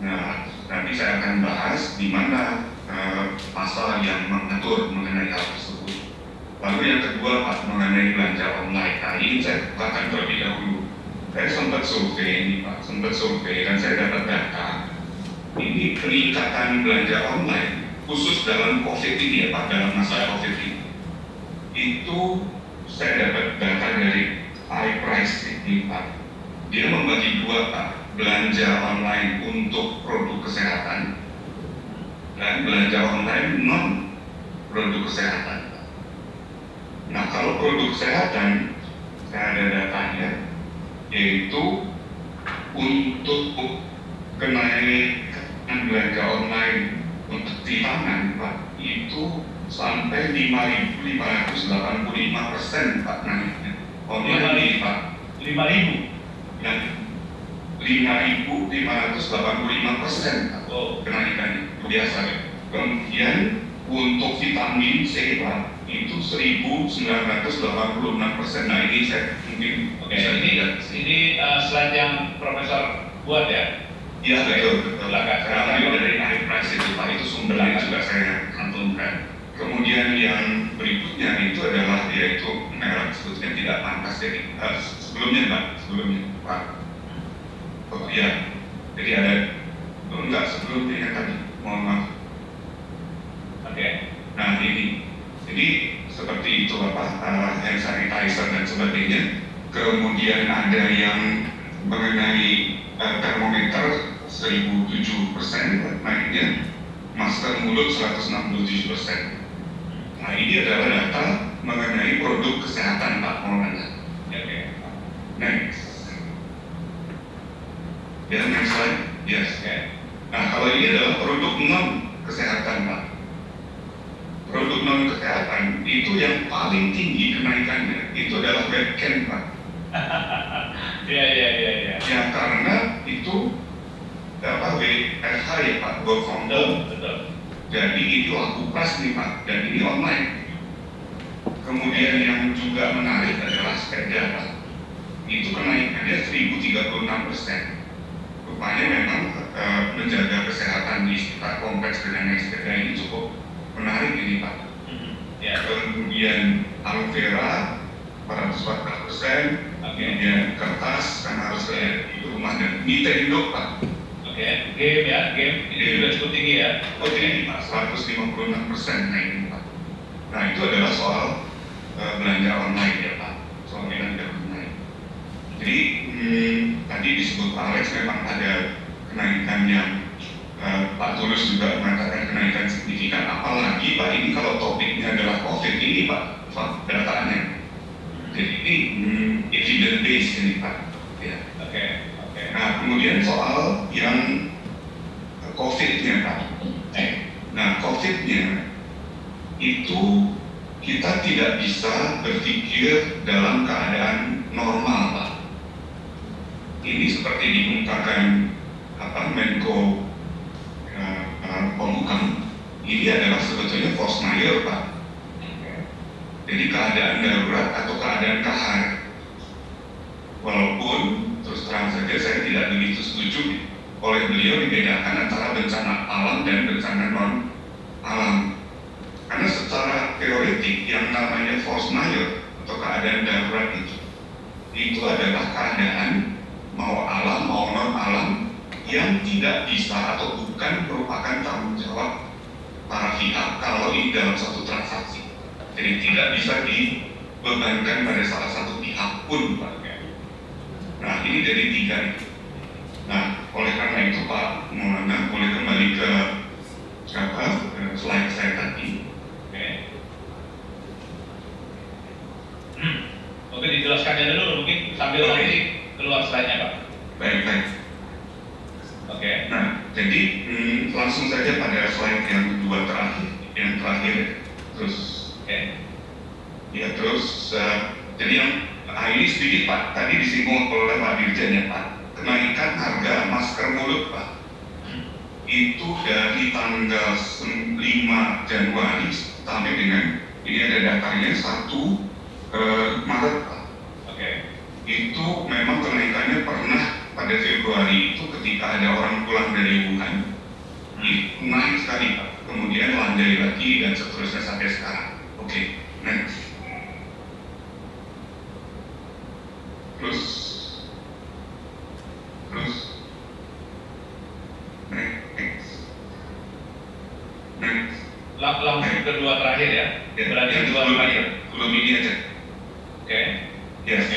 Nah, nanti saya akan bahas di mana pasal yang mengatur mengenai hal tersebut. Lalu yang kedua Pak, mengenai belanja online. Nah, ini saya akan terlebih dahulu. Saya sempat survei dan saya dapat data. Ini peningkatan belanja online khusus dalam COVID ini ya Pak, dalam masa COVID ini. Itu saya dapat data dari iPrice ini Pak. Dia membagi 2 Pak, belanja online untuk produk kesehatan dan belanja online non produk kesehatan. Nah, kalau produk kesehatan saya ada datanya, yaitu untuk kenaikan belanja online untuk di tangan Pak, itu sampai 5.585% Pak naiknya. Oh, ini Pak, 5.000 dan 5.585% Oh, kenaikannya biasa. Kemudian untuk vitamin C Pak, itu 1.986%. Nah, ini saya mungkin bisa lihat. Ini slide yang Profesor buat ya? Iya betul. Saya ambil dari iPrice itu Pak, itu sumbernya juga saya cantumkan. Kemudian yang berikutnya itu adalah yaitu merek sebetulnya tidak pantas jadi sebelumnya Pak. Oh iya, jadi ada sebelumnya tadi, mohon maaf. Oke. Nah ini, jadi seperti itu hand sanitizer dan sebagainya. Kemudian ada yang mengenai termometer 1.007% naiknya, masker mulut 167%. Nah ini adalah data mengenai produk kesehatan Pak Maulana. Oke. Next. Ya, next slide. Yes. Oke. Nah kalau ini adalah produk non kesehatan Pak. Produk non kesehatan itu yang paling tinggi kenaikannya itu adalah webcam Pak. Iya. Ya karena itu WFH ya Pak, work from home. Betul. Jadi itu aku pas nih Pak, dan ini online. Kemudian yang juga menarik adalah sepeda Pak. Itu kenaikannya 1.036%. Rupanya memang menjaga kesehatan di sekitar kompleks dengan naik sepeda ini cukup menarik ini Pak. Ya. Kemudian aloe vera 440%, kemudian kertas karena harus di rumah, dan Nintendo Pak. Oke, game ini juga cukup tinggi ya. Oh ini Pak, 156% naik Pak. Nah itu adalah soal belanja online ya Pak, soal belanja online. Jadi tadi disebut Pak Alex memang ada kenaikan yang Pak Tulus juga mengatakan kenaikan signifikan, apalagi Pak ini kalau topiknya adalah COVID ini Pak dataannya. Jadi ini evidence based ini Pak. Ya. Oke. Nah kemudian soal yang COVID-nya Pak. Nah COVID-nya itu kita tidak bisa berpikir dalam keadaan normal Pak. Ini seperti diungkapkan Menko Polhukam, ini adalah sebetulnya force majeure Pak. Jadi keadaan darurat atau keadaan kahar. Walaupun terus terang saja saya tidak begitu setuju oleh beliau dibedakan antara bencana alam dan bencana non alam. Karena secara teoretik yang namanya force majeure atau keadaan darurat itu adalah keadaan mau alam mau non alam yang tidak bisa atau bukan merupakan tanggung jawab para pihak kalau ini dalam satu transaksi. Jadi tidak bisa dibebankan pada salah satu pihak pun Pak. Nah ini jadi 3. Nah oleh karena itu Pak Maulana boleh kembali ke slide saya tadi. Mungkin dijelaskannya dulu, mungkin sambil nanti keluar slide-nya Pak. Baik. Oke. Nah, jadi langsung saja pada slide yang kedua terakhir, terus, ya terus, jadi yang ini sedikit Pak, tadi disinggung oleh Pak Dirjen ya Pak, kenaikan harga masker mulut Pak, itu dari tanggal 5 Januari sampai dengan ini ada datanya 1 Maret Pak. Itu memang kenaikannya pernah pada Februari itu ketika ada orang pulang dari Wuhan naik sekali Pak, kemudian landai lagi dan seterusnya sampai sekarang. Next. Terus next. Langsung kedua terakhir ya? Berarti kedua terakhir. Belum ini aja. Yes.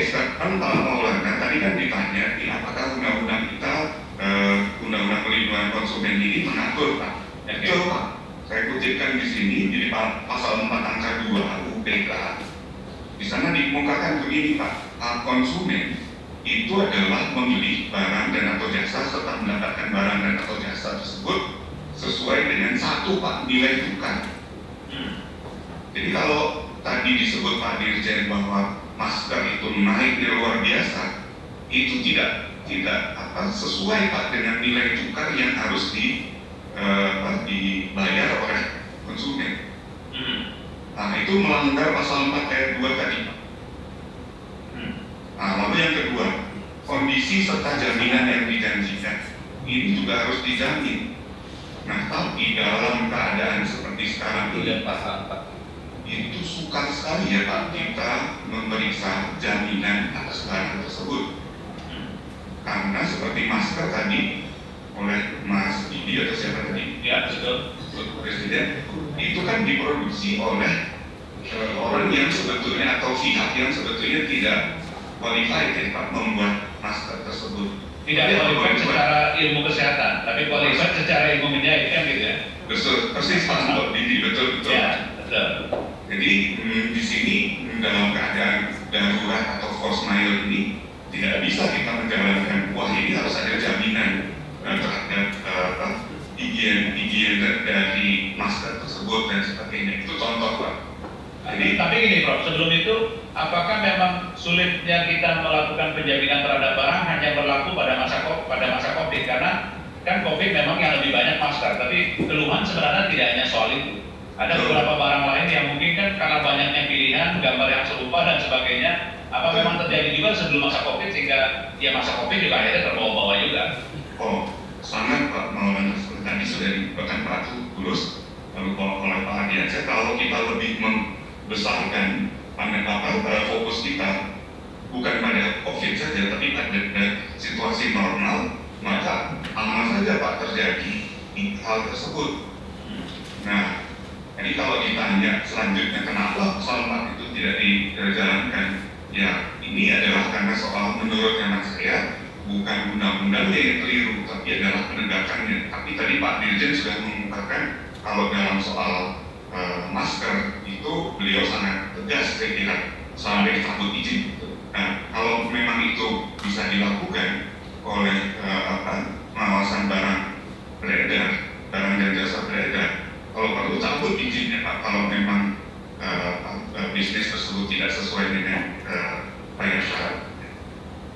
Sekarang Pak Maulana tadi kan ditanya, apakah undang-undang kita, undang-undang perlindungan konsumen ini mengatur Pak? Betul Pak. Saya kutipkan di sini, jadi pasal 4 angka 2 UPK. Di sana dikemukakan begini Pak, hak konsumen itu adalah membeli barang dan atau jasa serta mendapatkan barang dan atau jasa tersebut sesuai dengan satu Pak nilai tukar. Jadi kalau tadi disebut Pak Dirjen bahwa masker itu naiknya luar biasa, itu tidak sesuai Pak dengan nilai tukar yang harus dibayar oleh konsumen. Nah itu melanggar pasal 4 ayat 2 tadi Pak. Nah lalu yang kedua, kondisi serta jaminan yang dijanjikan ini juga harus dijamin. Nah tapi dalam keadaan seperti sekarang ini pasal 4 itu sukar sekali ya Pak kita memeriksa jaminan atas barang tersebut, karena seperti masker tadi oleh Mas Didi atau siapa tadi? Ya betul. Presiden itu kan diproduksi oleh orang yang sebetulnya atau pihak yang sebetulnya tidak qualified ya Pak membuat masker tersebut. Tidak qualified secara ilmu kesehatan, tapi qualified secara ilmu menjahit kan gitu ya? Betul, persis Pak Didi, betul. Ya, betul. Jadi di sini dalam keadaan darurat atau force majeure ini tidak bisa kita menjalankan wah ini harus ada jaminan terhadap higien dari masker tersebut dan sebagainya. Itu contoh Pak. Tapi gini Prof, sebelum itu apakah memang sulitnya kita melakukan penjaminan terhadap barang hanya berlaku pada masa COVID? Karena kan COVID memang yang lebih banyak masker, tapi keluhan sebenarnya tidak hanya soal itu. Ada beberapa barang lain yang mungkin kan karena banyaknya pilihan, gambar yang serupa dan sebagainya. Apa memang terjadi juga sebelum masa COVID sehingga ya masa COVID juga akhirnya terbawa-bawa juga? Sangat Pak Maulana, tadi sudah diberikan Pak Tulus lalu oleh Pak Adiansyah, kalau kita lebih membesarkan fokus kita bukan pada COVID saja, tapi pada situasi normal, maka aman saja Pak terjadi hal tersebut. Nah, jadi kalau ditanya selanjutnya kenapa pasal 4 itu tidak dijalankan, ya ini adalah karena soal menurut hemat saya bukan undang-undangnya yang keliru, tapi adalah penegakan Tapi tadi Pak Dirjen sudah mengungkapkan kalau dalam soal masker itu beliau sangat tegas, saya kira, sampai cabut izin. Nah, kalau memang itu bisa dilakukan oleh pengawasan barang beredar, barang dan jasa beredar, kalau perlu cabut izinnya Pak, kalau memang bisnis tersebut tidak sesuai dengan bayar syarat.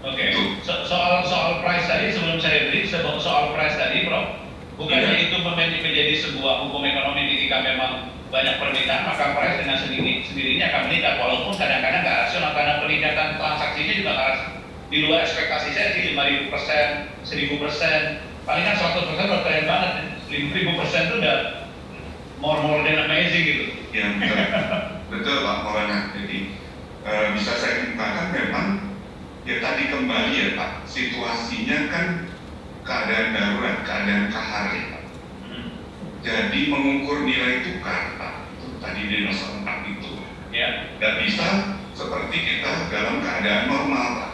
Oke. Soal price tadi, sebelum saya beri soal price tadi, Prof, bukannya itu menjadi sebuah hukum ekonomi ketika memang banyak permintaan, maka price dengan sendirinya akan meningkat, walaupun kadang-kadang nggak rasional karena peningkatan transaksinya juga nggak di luar ekspektasi saya sih 5.000%, 1.000%, paling kan 100% udah keren banget, 5.000% itu udah more than amazing gitu. Ya betul Pak Maulana. Jadi bisa saya katakan memang ya tadi kembali ya Pak, situasinya kan keadaan darurat, keadaan kahar ya Pak. Jadi mengukur nilai tukar Pak, itu tadi di masa 4 itu ya nggak bisa seperti kita dalam keadaan normal Pak.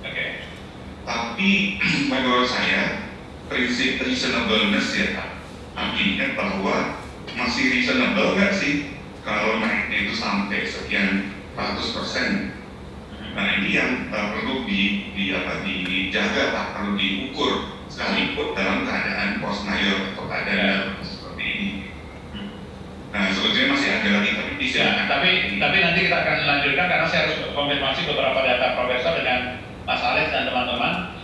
Oke. Tapi menurut saya prinsip reasonableness ya Pak, artinya bahwa masih reasonable nggak sih kalau naiknya itu sampai sekian ratus%. Nah ini yang perlu dijaga Pak, perlu diukur sekalipun dalam keadaan force majeure atau keadaan seperti ini. Nah sebetulnya masih ada lagi tapi bisa. Ya, tapi nanti kita akan lanjutkan karena saya harus konfirmasi beberapa data Profesor dengan Mas Alex dan teman-teman.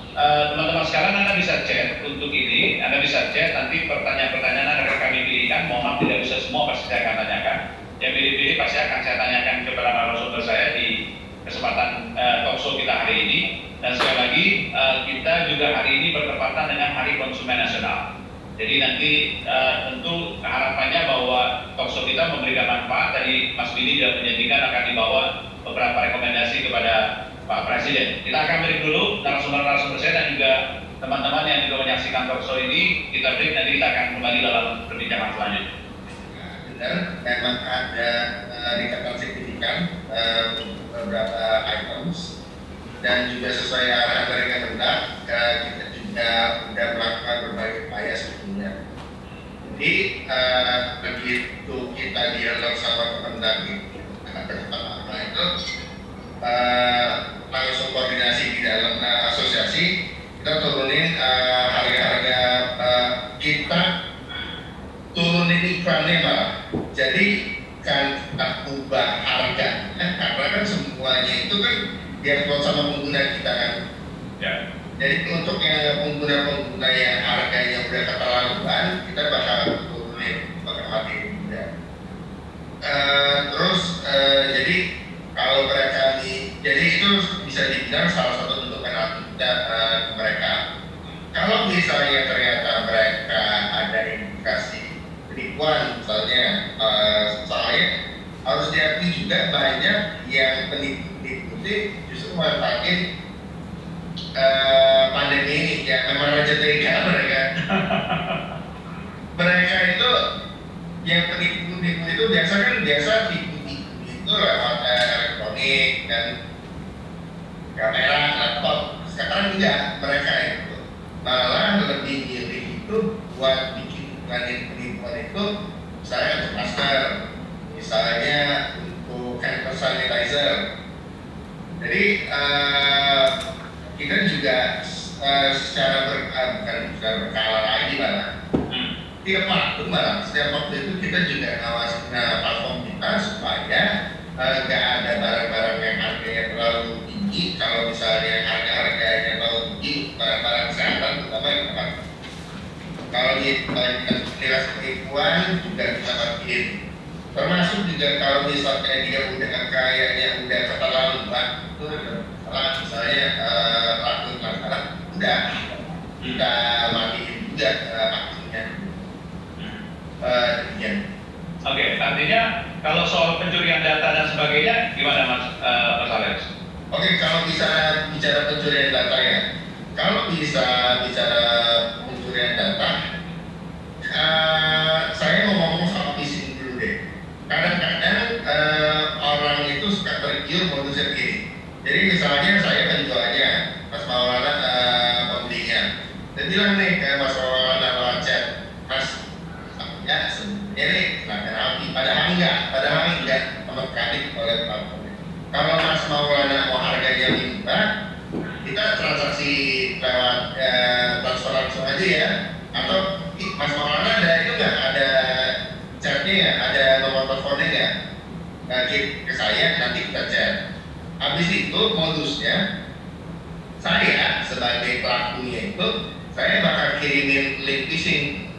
Teman-teman sekarang Anda bisa chat untuk ini, Anda bisa chat, nanti pertanyaan-pertanyaan akan kami pilihkan. Mohon maaf tidak bisa semua, pasti saya akan tanyakan. Yang pilih-pilih pasti akan saya tanyakan kepada narasumber saya di kesempatan talkshow kita hari ini. Dan sekali lagi kita juga hari ini bertepatan dengan Hari Konsumen Nasional. Jadi nanti tentu harapannya bahwa talkshow kita memberikan manfaat. Tadi Mas Billy sudah menjanjikan akan dibawa beberapa rekomendasi kepada Pak Presiden. Kita akan break dulu narasumber-narasumber saya dan juga teman-teman yang juga menyaksikan talkshow ini. Kita break, nanti kita akan kembali dalam perbincangan selanjutnya. Benar, memang ada peningkatan signifikan beberapa items dan juga sesuai arahan dari Kemendak, kita juga sudah melakukan berbagai upaya sebetulnya. Jadi begitu kita dialog sama Kemendak pertama itu langsung koordinasi di dalam asosiasi, kita turunin harga-harga, kita turunin iklannya malah. Jadi kan kita ubah harga, karena kan semuanya itu kan diatur sama pengguna kita kan. Ya. Jadi untuk yang pengguna-pengguna yang harganya udah keterlaluan, kita bakal turunin, bakal matiin juga. Jadi kalau mereka jadi itu bisa dibilang salah satu bentuk penalti kita mereka. Kalau misalnya ternyata mereka ada indikasi penipuan, misalnya, soalnya harus diakui juga banyak yang penipu justru memanfaatkan pandemi ini, ya memang raja tega mereka. Mereka itu yang penipu itu biasa tipu itu lewat elektronik dan kamera, laptop. Sekarang enggak, mereka itu malah lebih milih itu buat bikin penipuan itu, misalnya untuk masker, misalnya untuk hand sanitizer. Jadi kita juga secara berkala lagi malah setiap waktu itu kita juga ngawasin platform kita supaya nggak ada barang-barang yang harganya terlalu tinggi. Kalau misalnya harga-harganya terlalu tinggi, barang-barang kesehatan terutama yang tempat. Kalau di nilai penipuan juga kita matiin. Termasuk juga kalau misalnya dia udah kayaknya udah keterlaluan, itu misalnya akun masalah, udah kita matiin juga akunnya. Oke, artinya kalau soal pencurian data dan sebagainya gimana Mas Alex? Oke, kalau bisa bicara pencurian data ya, kalau bisa bicara pencurian data, saya ngomong sama visi dulu deh. Kadang-kadang orang itu suka tergiur modusnya begini. Jadi misalnya saya penjualnya, Mas Maulana pembelinya, dan bilang nih kayak Mas Maulana lewat chat, ditarik oleh platformnya. Kalau Mas Maulana mau harganya murah, kita transaksi lewat transfer langsung aja ya. Atau Mas Maulana ada itu nggak? Ada chatnya ya? Ada nomor teleponnya nggak? Ke saya, nanti kita chat. Habis itu modusnya, saya sebagai pelakunya itu, saya bakal kirimin link phishing.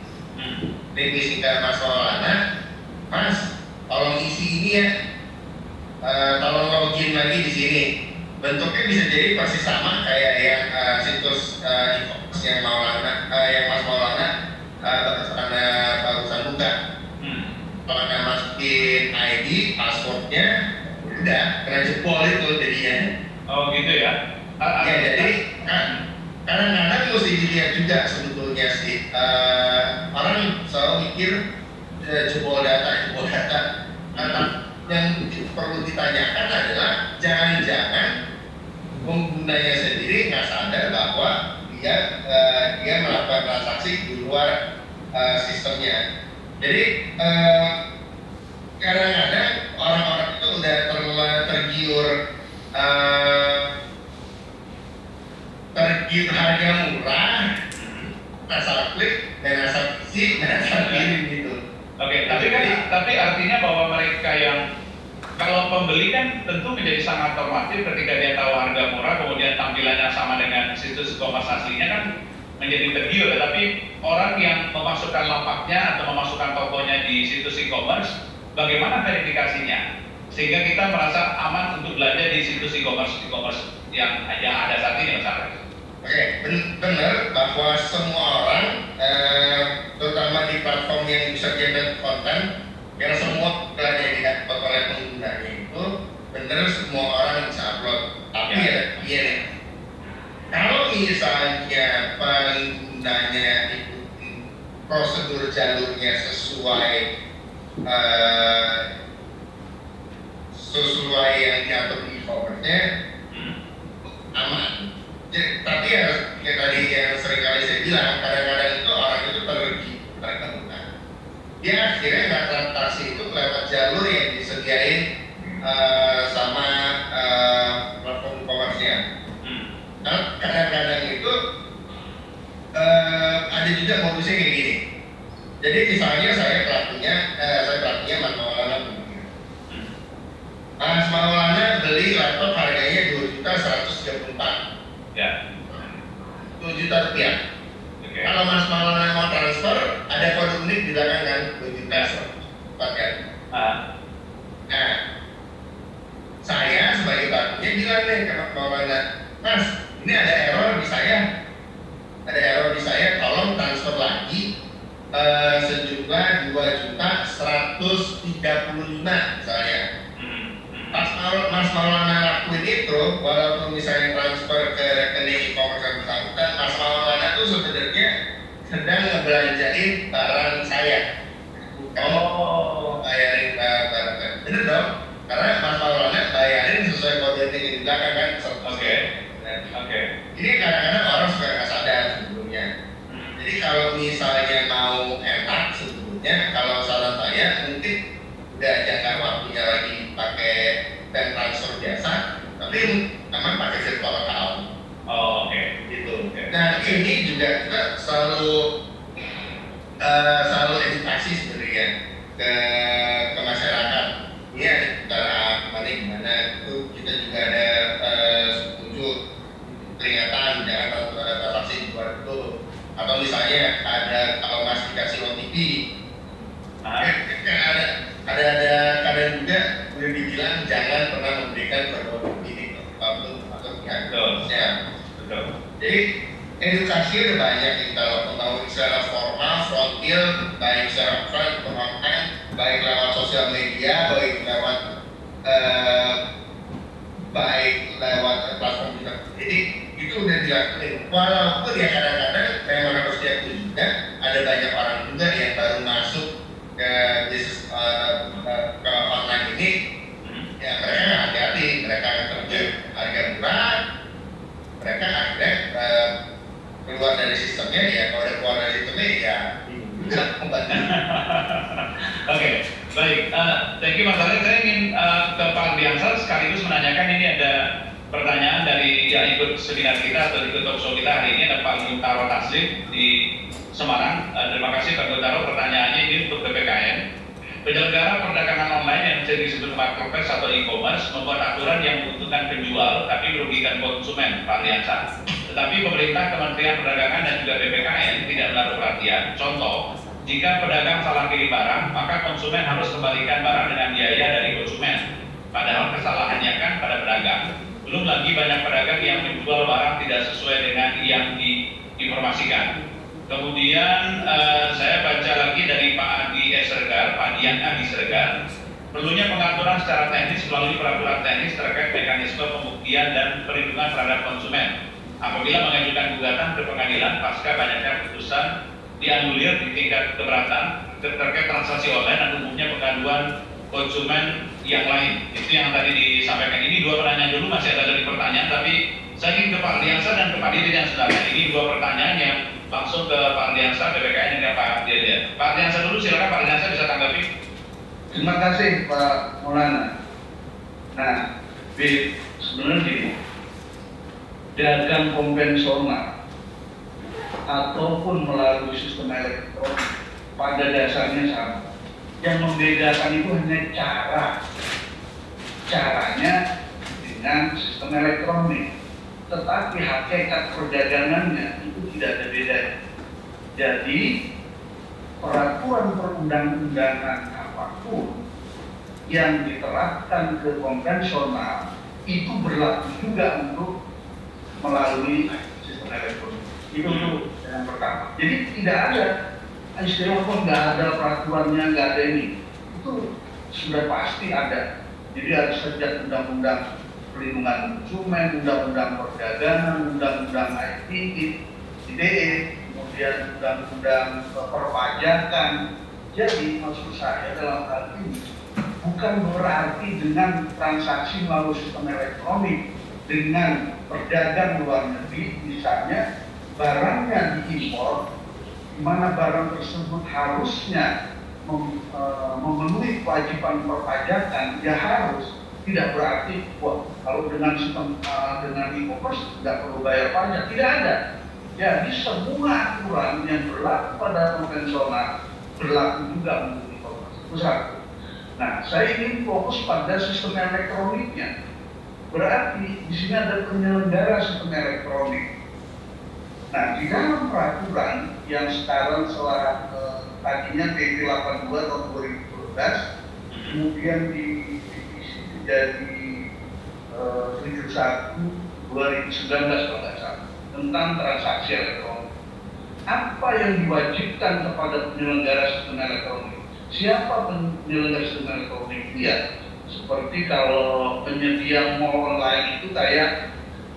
Link phishing ke Mas Maulana, Mas, tolong isi ini ya, tolong login lagi di sini. Bentuknya bisa jadi persis sama kayak yang situs e-commerce yang Mas Maulana barusan buka. Kalau Anda masukin ID, passwordnya, udah kena jempol itu jadinya. Oh gitu ya? Ya jadi kadang-kadang mesti dilihat juga sebetulnya sih. Orang selalu mikir jempol data. Yang perlu ditanyakan adalah jangan-jangan penggunanya sendiri nggak sadar bahwa dia melakukan transaksi di luar sistemnya. Jadi kadang-kadang orang-orang itu udah tergiur harga murah, asal klik dan asal isi dan asal kirim gitu. Oke, tapi artinya bahwa mereka yang kalau pembeli kan tentu menjadi sangat otomatis ketika dia tahu harga murah, kemudian tampilannya sama dengan situs e-commerce aslinya kan menjadi tergiur. Tapi orang yang memasukkan lapaknya atau memasukkan tokonya di situs e-commerce, bagaimana verifikasinya? Sehingga kita merasa aman untuk belanja di situs e-commerce yang ada saat ini, Mas Alex. Oke, benar bahwa semua orang, terutama di platform yang bisa generate konten, yang semua belanja dilihat oleh penggunanya itu, benar semua orang bisa upload. Tapi ya, nih, kalau misalnya penggunanya ikuti prosedur jalurnya sesuai yang diatur di e-commerce-nya, aman. Tapi ya tadi yang sering kali saya bilang, kadang-kadang itu orang itu terkena. Dia akhirnya nggak transaksi itu lewat jalur yang disediain sama platform e-commerce-nya. Nah, kadang-kadang itu ada juga modusnya kayak gini. Jadi misalnya saya pelakunya Mas Maulana. Mas Maulana beli laptop harganya 2.134. Ya. 2 juta rupiah. Okay. Kalau Mas Maulana mau transfer, ada kode unik di belakang kan, 2 juta kan. Nah, saya sebagai pelakunya bilang nih ke Mas Maulana, Mas, ini ada error di saya, tolong transfer lagi sejumlah 2.135 misalnya. Mas Maulana lakuin itu, walaupun misalnya transfer ke rekening e-commerce yang bersangkutan, Mas Maulana itu sebenarnya sedang ngebelanjain barang saya, bukan bayarin barang. Bener dong? Karena Mas Maulana bayarin sesuai kode yang di belakang kan. Oke. Ini kadang-kadang orang suka nggak sadar sebelumnya. Jadi kalau misalnya mau enak sebetulnya, kalau saran saya mungkin udah jangan waktunya lagi pakai bank transfer biasa, tapi memang pakai virtual account. Oh, oke. Gitu. Nah ini juga kita selalu edukasi sebenarnya ke masyarakat. Ini ada cara gimana itu kita juga ada setuju peringatan jangan transaksi di luar itu. Atau misalnya ada kalau masih dikasih OTP, ada kadang juga boleh dibilang jangan pernah memberikan kode ini atau pihaknya. Betul. Jadi edukasi udah banyak kita tahu secara formal, frontal, baik secara front, online, baik lewat sosial media, baik lewat platform kita. Jadi itu udah dilakukan. Walaupun ya kadang-kadang memang harus diakui juga ada banyak orang juga yang baru masuk ke bisnis ke online ini, ya mereka nggak hati-hati, mereka terjun harga murah, mereka akhirnya keluar dari sistemnya. Ya kalau udah keluar dari sistemnya ya membantu. Oke, baik. Thank you Mas Alex. Saya ingin ke sekaligus menanyakan, ini ada pertanyaan dari yang ikut seminar kita atau ikut talkshow kita hari ini, ada Pak Guntaro Taslim di Semarang. Terima kasih Pak Guntaro, pertanyaannya ini untuk PPKN. Penyelenggara perdagangan online yang bisa disebut marketplace atau e-commerce membuat aturan yang menguntungkan penjual tapi merugikan konsumen, Pak Liansa. Tetapi pemerintah, Kementerian Perdagangan dan juga PPKN tidak menaruh perhatian. Contoh, jika pedagang salah pilih barang, maka konsumen harus kembalikan barang dengan biaya dari konsumen. Padahal kesalahannya kan pada pedagang. Belum lagi banyak pedagang yang menjual barang tidak sesuai dengan yang diinformasikan. Kemudian saya baca lagi dari Pak Adi Sergar, Pak Dian Adi Sergar, perlunya pengaturan secara teknis melalui peraturan teknis terkait mekanisme pembuktian dan perlindungan terhadap konsumen. Apabila mengajukan gugatan ke pengadilan, pasca banyaknya putusan dianulir di tingkat keberatan terkait transaksi online dan umumnya pengaduan konsumen yang lain. Itu yang tadi disampaikan. Ini dua pertanyaan dulu, masih ada dari pertanyaan, tapi saya ingin ke Pak Liansa dan ke Pak Didi yang sebenarnya. Ini dua pertanyaan yang langsung ke Pak Liansa, PPKN dan Pak Didi. Pak Liansa dulu, silakan Pak Liansa bisa tanggapi. Terima kasih Pak Maulana. Nah, sebenarnya gini, dagang konvensional ataupun melalui sistem elektronik pada dasarnya sama. Yang membedakan itu hanya caranya dengan sistem elektronik, tetapi hakikat perdagangannya itu tidak ada bedanya. Jadi peraturan perundang-undangan apapun yang diterapkan ke konvensional itu berlaku juga untuk melalui sistem elektronik. Itu yang pertama. Jadi tidak ada istilah kok nggak ada peraturannya, nggak ada ini. Itu sudah pasti ada. Jadi harus sejak undang-undang perlindungan konsumen, undang-undang perdagangan, undang-undang ITE, kemudian undang-undang perpajakan. Jadi maksud saya dalam hal ini bukan berarti dengan transaksi melalui sistem elektronik dengan pedagang luar negeri, misalnya barangnya diimpor, di mana barang tersebut harusnya memenuhi kewajiban perpajakan, ya harus. Tidak berarti, wah, kalau dengan sistem dengan e-commerce tidak perlu bayar pajak, tidak ada. Jadi semua aturan yang berlaku pada konvensional berlaku juga untuk e-commerce. Itu satu. Nah, saya ingin fokus pada sistem elektroniknya. Berarti di sini ada penyelenggara sistem elektronik. Nah, di dalam peraturan yang sekarang tadinya PP 82 tahun 2012, kemudian jadi 71 2019 kalau nggak salah, tentang transaksi elektronik. Apa yang diwajibkan kepada penyelenggara sistem elektronik? Siapa penyelenggara sistem elektronik? Ya, seperti kalau penyedia mall online itu kayak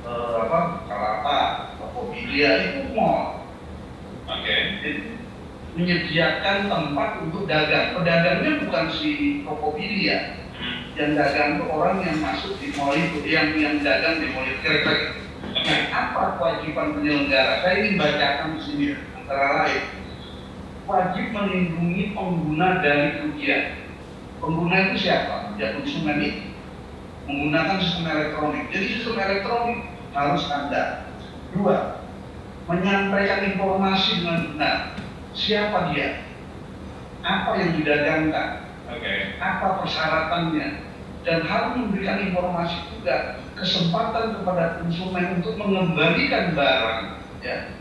Kalapa, Tokopedia itu mall. Oke. Menyediakan tempat untuk dagang. Pedagangnya bukan si Tokopedia. Yang dagang itu orang yang masuk di mall itu, yang dagang di mall itu. Kira-kira. Nah, apa kewajiban penyelenggara? Saya ingin bacakan di sini antara lain. Wajib melindungi pengguna dari kerugian. Pengguna itu siapa? Ya konsumen itu. Menggunakan sistem elektronik. Jadi sistem elektronik harus ada. 2. Menyampaikan informasi dengan benar. Siapa dia? Apa yang didagangkan? Apa persyaratannya? Dan harus memberikan informasi juga, kesempatan kepada konsumen untuk mengembalikan barang, ya,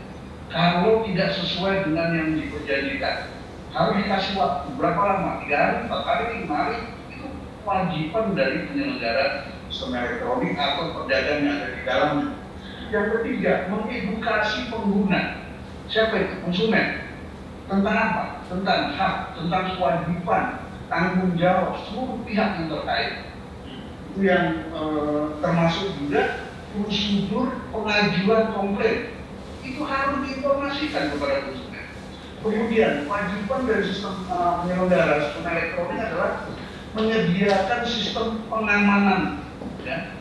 kalau tidak sesuai dengan yang diperjanjikan. Harus dikasih waktu berapa lama? 3 hari, 4 hari, 5 hari. Itu kewajiban dari penyelenggara sistem elektronik atau pedagang yang ada di dalamnya. Yang ketiga, mengedukasi pengguna. Siapa itu? Konsumen. Tentang apa? Tentang hak, tentang kewajiban, tanggung jawab seluruh pihak yang terkait. Itu yang termasuk juga prosedur pengajuan komplain. Itu harus diinformasikan kepada konsumen. Kemudian kewajiban dari sistem penyelenggara sistem elektronik adalah menyediakan sistem pengamanan, ya,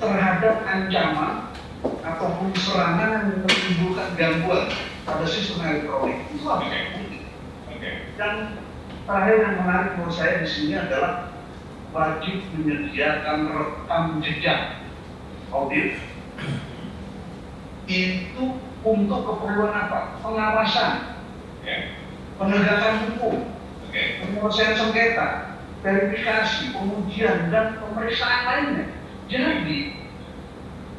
terhadap ancaman ataupun serangan yang menimbulkan gangguan pada sistem elektronik. Itu apa? Dan terakhir yang menarik menurut saya di sini adalah wajib menyediakan rekam jejak audit itu untuk keperluan apa? Pengawasan, penegakan hukum, penyelesaian sengketa, verifikasi, pengujian, dan pemeriksaan lainnya. Jadi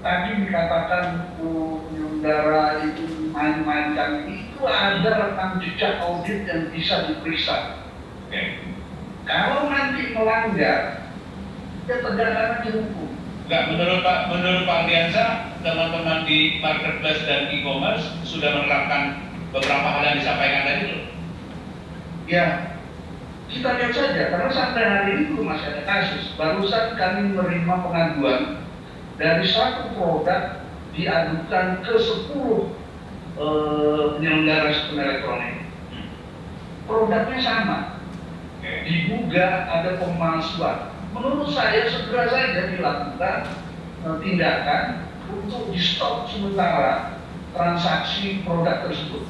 tadi dikatakan penyelenggara itu main-mainkan, itu ada rekam jejak audit yang bisa diperiksa. Kalau nanti melanggar, ya tegakkan aja hukum. Enggak, menurut Pak Ardiansyah, teman-teman di marketplace dan e-commerce sudah menerapkan beberapa hal yang disampaikan tadi belum? Ya, kita lihat saja, karena sampai hari ini belum masih ada kasus. Barusan kami menerima pengaduan dari satu produk diadukan ke 10 penyelenggara sistem elektronik. Produknya sama, diduga ada pemalsuan. Menurut saya segera saja dilakukan tindakan untuk di stop sementara transaksi produk tersebut.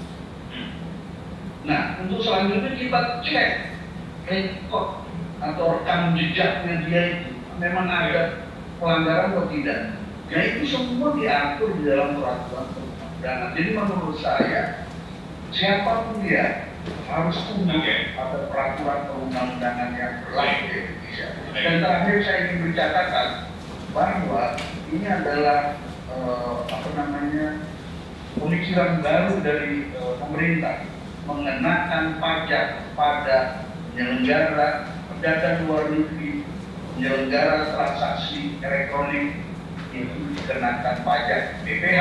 Nah, untuk selanjutnya kita cek rekod atau rekam jejaknya dia itu memang ada pelanggaran atau tidak. Nah, itu semua diatur di dalam peraturan perundang-undangan. Jadi menurut saya siapapun dia harus tunduk pada peraturan perundang-undangan yang berlaku di Indonesia. Dan terakhir saya ingin bercatatan bahwa ini adalah pemikiran baru dari pemerintah mengenakan pajak pada penyelenggara perdagangan luar negeri, penyelenggara transaksi elektronik itu dikenakan pajak BPH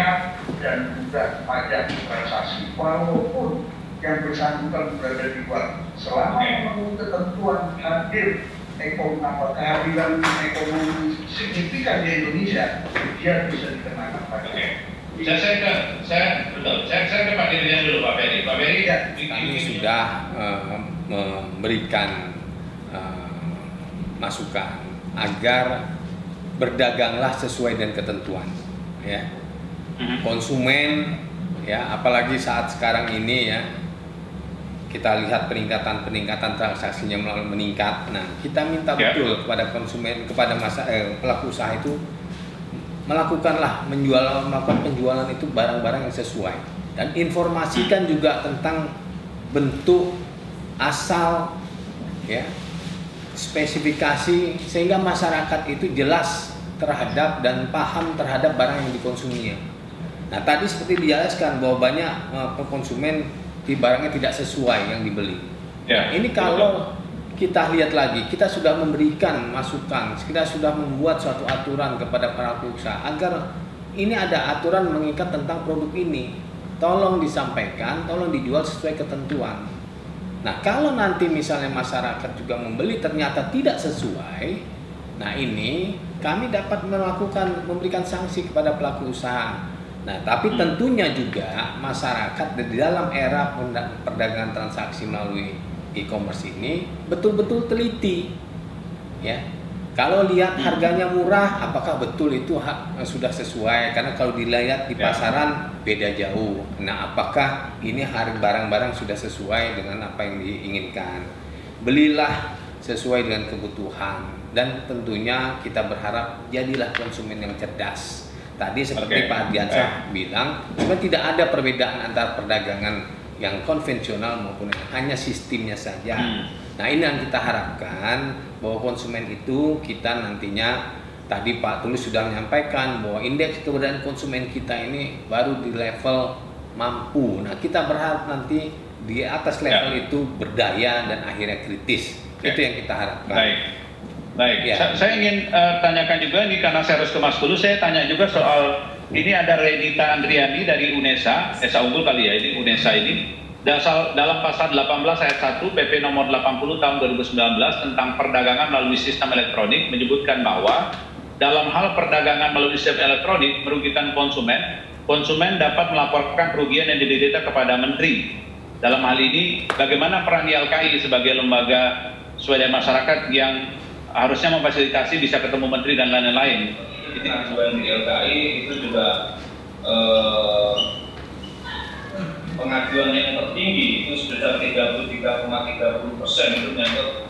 dan juga pajak transaksi walaupun yang bersangkutan berada di luar. Selama memenuhi ketentuan hadir kehadiran ekonomi signifikan di Indonesia, dia bisa dikenakan pajak. Saya ke Pak Dirjen dulu, Pak Ferry. Pak Ferry, kami sudah memberikan masukan agar berdaganglah sesuai dengan ketentuan, ya. Konsumen, ya, apalagi saat sekarang ini, ya, kita lihat peningkatan transaksinya meningkat. Nah, kita minta betul kepada konsumen, kepada pelaku usaha itu melakukan penjualan itu barang-barang yang sesuai, dan informasikan juga tentang bentuk, asal, ya, spesifikasi, sehingga masyarakat itu jelas terhadap dan paham terhadap barang yang dikonsumsinya. Nah, tadi seperti dijelaskan bahwa banyak konsumen di barangnya tidak sesuai yang dibeli. Ini kalau kita lihat lagi, kita sudah memberikan masukan, kita sudah membuat suatu aturan kepada para usaha agar ini ada aturan mengikat tentang produk ini. Tolong disampaikan, tolong dijual sesuai ketentuan. Nah, kalau nanti misalnya masyarakat juga membeli ternyata tidak sesuai, nah ini kami dapat memberikan sanksi kepada pelaku usaha. Nah, tapi tentunya juga masyarakat di dalam era perdagangan transaksi melalui e-commerce ini betul-betul teliti, ya. Kalau lihat harganya murah, apakah betul itu sudah sesuai? Karena kalau dilihat di pasaran beda jauh. Nah, apakah ini harga barang-barang sudah sesuai dengan apa yang diinginkan? Belilah sesuai dengan kebutuhan, dan tentunya kita berharap jadilah konsumen yang cerdas. Tadi seperti Pak Ardiansyah bilang, sebenarnya tidak ada perbedaan antara perdagangan yang konvensional maupun hanya sistemnya saja. Nah, ini yang kita harapkan, bahwa konsumen itu kita nantinya, tadi Pak Tulus sudah menyampaikan bahwa indeks keberadaan konsumen kita ini baru di level mampu. Nah, kita berharap nanti di atas level itu berdaya dan akhirnya kritis. Itu yang kita harapkan. Baik. Saya ingin tanyakan juga ini, karena saya harus ke Mas Tulus, saya tanya juga soal ini. Ada Renita Andriani dari UNESA, Esa Unggul kali ya, ini UNESA ini. Dalam pasal 18 ayat 1 PP nomor 80 tahun 2019 tentang perdagangan melalui sistem elektronik menyebutkan bahwa dalam hal perdagangan melalui sistem elektronik merugikan konsumen dapat melaporkan kerugian yang diderita kepada menteri. Dalam hal ini, bagaimana peran YLKI sebagai lembaga swadaya masyarakat yang harusnya memfasilitasi bisa ketemu menteri dan lain-lain? Ini ajuan YLKI itu juga pengajuan yang tertinggi itu sebesar 33,30% itu menyangkut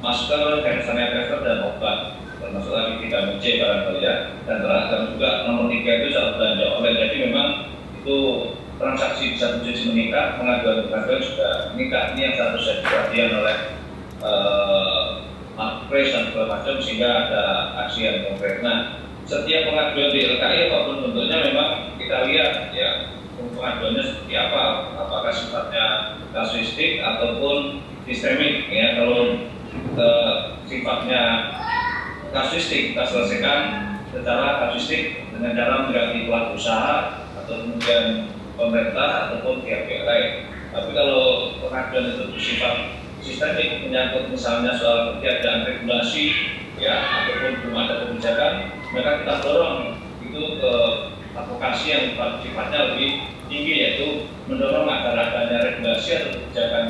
masker, hand sanitizer, dan obat, termasuk lagi vitamin C barangkali ya. Dan terakhir juga nomor 3 itu soal belanja online. Jadi memang itu transaksi di satu sisi meningkat, pengaduan juga meningkat. Ini yang seharusnya diperhatikan oleh Marketplace dan segala macam, sehingga ada aksi yang konkret. Nah, setiap pengaduan di LKI apapun bentuknya memang kita lihat ya pengaduannya seperti apa, apakah sifatnya kasuistik ataupun sistemik ya. Kalau sifatnya kasuistik kita selesaikan secara kasuistik dengan cara mengganti pelaku usaha atau kemudian pemerintah ataupun pihak-pihak lain. Tapi kalau pengaduan itu bersifat sistemik, menyangkut misalnya soal ketiadaan regulasi ya ataupun belum ada kebijakan, maka kita dorong itu ke advokasi yang sifatnya lebih tinggi, yaitu mendorong agar adanya regulasi atau kebijakan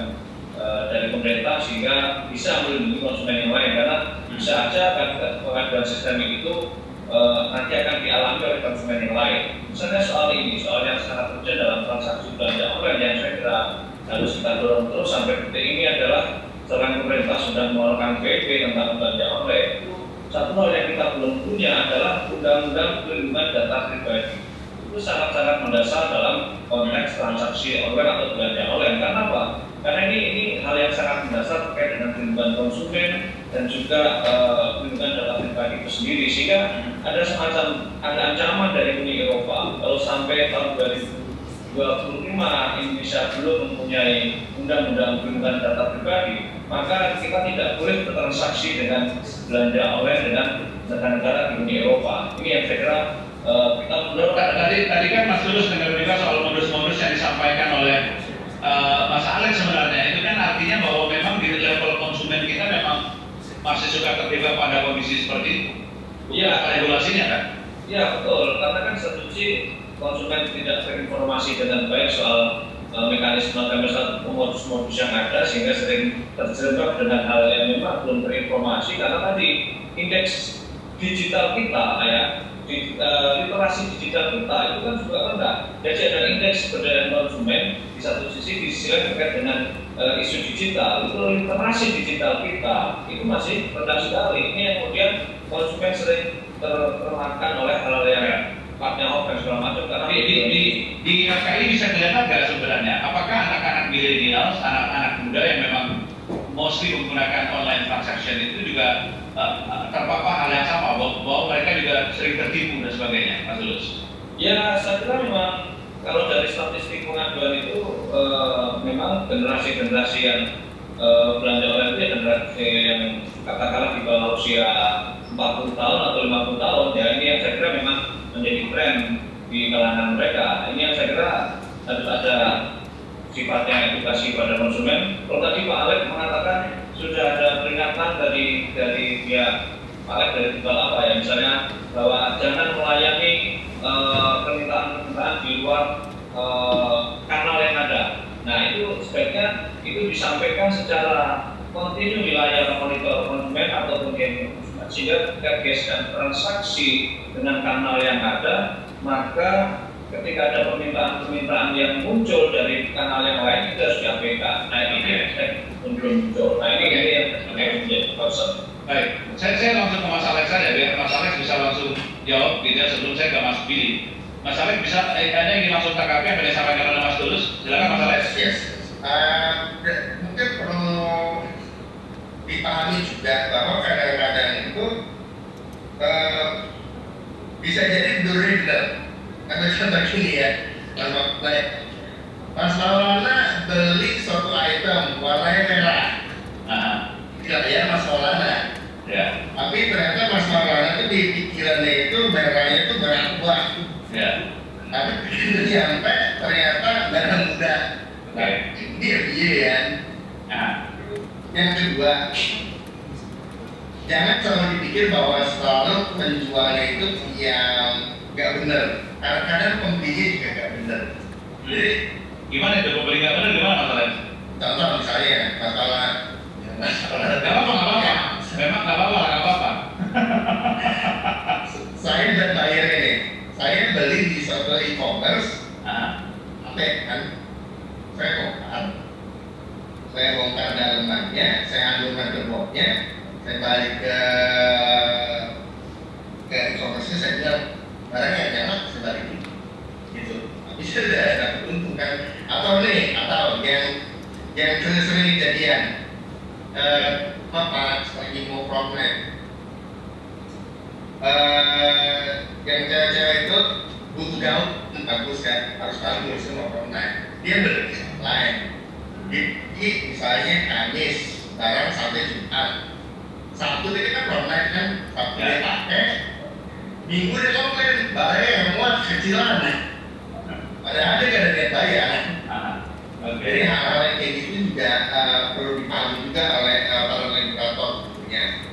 dari pemerintah sehingga bisa melindungi konsumen yang lain. Karena bisa saja pengaduan sistemik itu nanti akan dialami oleh konsumen yang lain. Misalnya soal ini, soal yang sangat urgent dalam transaksi belanja online yang saya kira harus kita dorong terus sampai detik ini adalah sekarang pemerintah sudah mengeluarkan PP tentang belanja online. Satu hal yang kita belum punya adalah undang-undang perlindungan data pribadi. Itu sangat-sangat mendasar dalam konteks transaksi online atau belanja online. Karena apa? Karena ini hal yang sangat mendasar terkait dengan perlindungan konsumen dan juga perlindungan data pribadi itu sendiri. Sehingga ada ancaman dari Uni Eropa kalau sampai tahun 2025 Indonesia belum mempunyai undang-undang perlindungan data pribadi, maka kita tidak boleh bertransaksi dengan belanja online dengan negara-negara di Uni Eropa. Ini yang saya kira kita menurut tadi kan Mas Tulus dengar juga soal modus-modus yang disampaikan oleh Mas Alex. Sebenarnya itu kan artinya bahwa memang di level konsumen kita memang masih suka terjebak pada kondisi seperti itu. Iya, regulasinya kan? Iya betul, karena kan satu sisi konsumen tidak terinformasi dengan baik soal mekanisme modus-modus yang ada, sehingga sering terjebak dengan hal yang memang belum terinformasi. Karena tadi indeks digital kita ya, literasi digital kita itu kan juga rendah. Jadi ada indeks pemberdayaan konsumen di satu sisi, di sisi lain terkait dengan isu digital, itu literasi digital kita itu masih rendah sekali. Ini yang kemudian konsumen sering termakan oleh hal-hal yang sifatnya offense segala macam. Karena di RKI bisa kelihatan nggak sebenarnya apakah anak-anak milenial, anak-anak muda yang memang mostly menggunakan online transaction itu juga terpapar hal yang sama, bahwa mereka juga sering tertipu dan sebagainya, Mas Tulus? Ya, saya kira memang kalau dari statistik pengaduan itu memang generasi-generasi yang belanja online itu generasi yang katakanlah di bawah usia 40 tahun atau 50 tahun ya. Ini yang saya kira memang menjadi tren di kalangan mereka. Ini yang saya kira harus ada sifatnya edukasi pada konsumen. Kalau tadi Pak Alex mengatakan sudah ada peringatan dari pihak Pak Alex dari tanggal apa ya, misalnya bahwa jangan melayani permintaan-permintaan di luar kanal yang ada. Nah itu sebaiknya itu disampaikan secara kontinu di layar monitor konsumen ataupun game konsumen, sehingga ketika geskan transaksi dengan kanal yang ada, maka ketika ada permintaan-permintaan yang muncul dari kanal yang lain itu harus diabaikan. Nah ini muncul. Nah ini yang menjadi concern. Baik, saya langsung ke Mas Alex saja biar Mas Alex bisa langsung jawab gitu ya, sebelum saya ke Mas Billy. Mas Alex bisa ada ingin langsung tanggapi apa yang disampaikan oleh Mas Tulus? Silakan Mas Alex. Yes. Mungkin perlu dipahami juga bahwa kadang-kadang itu bisa jadi blunder. Ambil contoh gini ya, Mas Maulana beli suatu item warnanya merah. Tidak ya Mas Maulana. Ya. Tapi ternyata Mas Maulana itu di pikirannya itu merahnya itu merah tua. Ya. Tapi begitu nyampe ternyata merah muda. Nah, dia kan. Nah. Yang kedua, jangan selalu dipikir bahwa selalu penjualnya itu yang nggak benar. Kadang-kadang pembelinya juga nggak benar. Jadi gimana itu pembeli nggak benar gimana Mas Alex? contoh misalnya masalah Nggak apa-apa. Memang nggak apa-apa. Saya dan bayar ini, saya beli di suatu e-commerce, kan? Saya bongkar pendalamannya, saya ambil motherboardnya, saya balik ke e-commerce, saya bilang barang yang nyala saya balikin gitu. Tapi sudah dapat untung kan. Atau yang sering kejadian lagi mau problem, yang cewek-cewek itu butuh gaun bagus kan, harus bagus semua online, dia beli online. Jadi misalnya Kamis barang sampai Jumat, Sabtu dia kan online kan, Sabtu dia pakai, Minggu dia komplain barangnya yang muat kecilan, padahal dia gak ada niat bayar. Jadi hal-hal yang kayak gitu juga perlu dipahami juga oleh para regulator tentunya.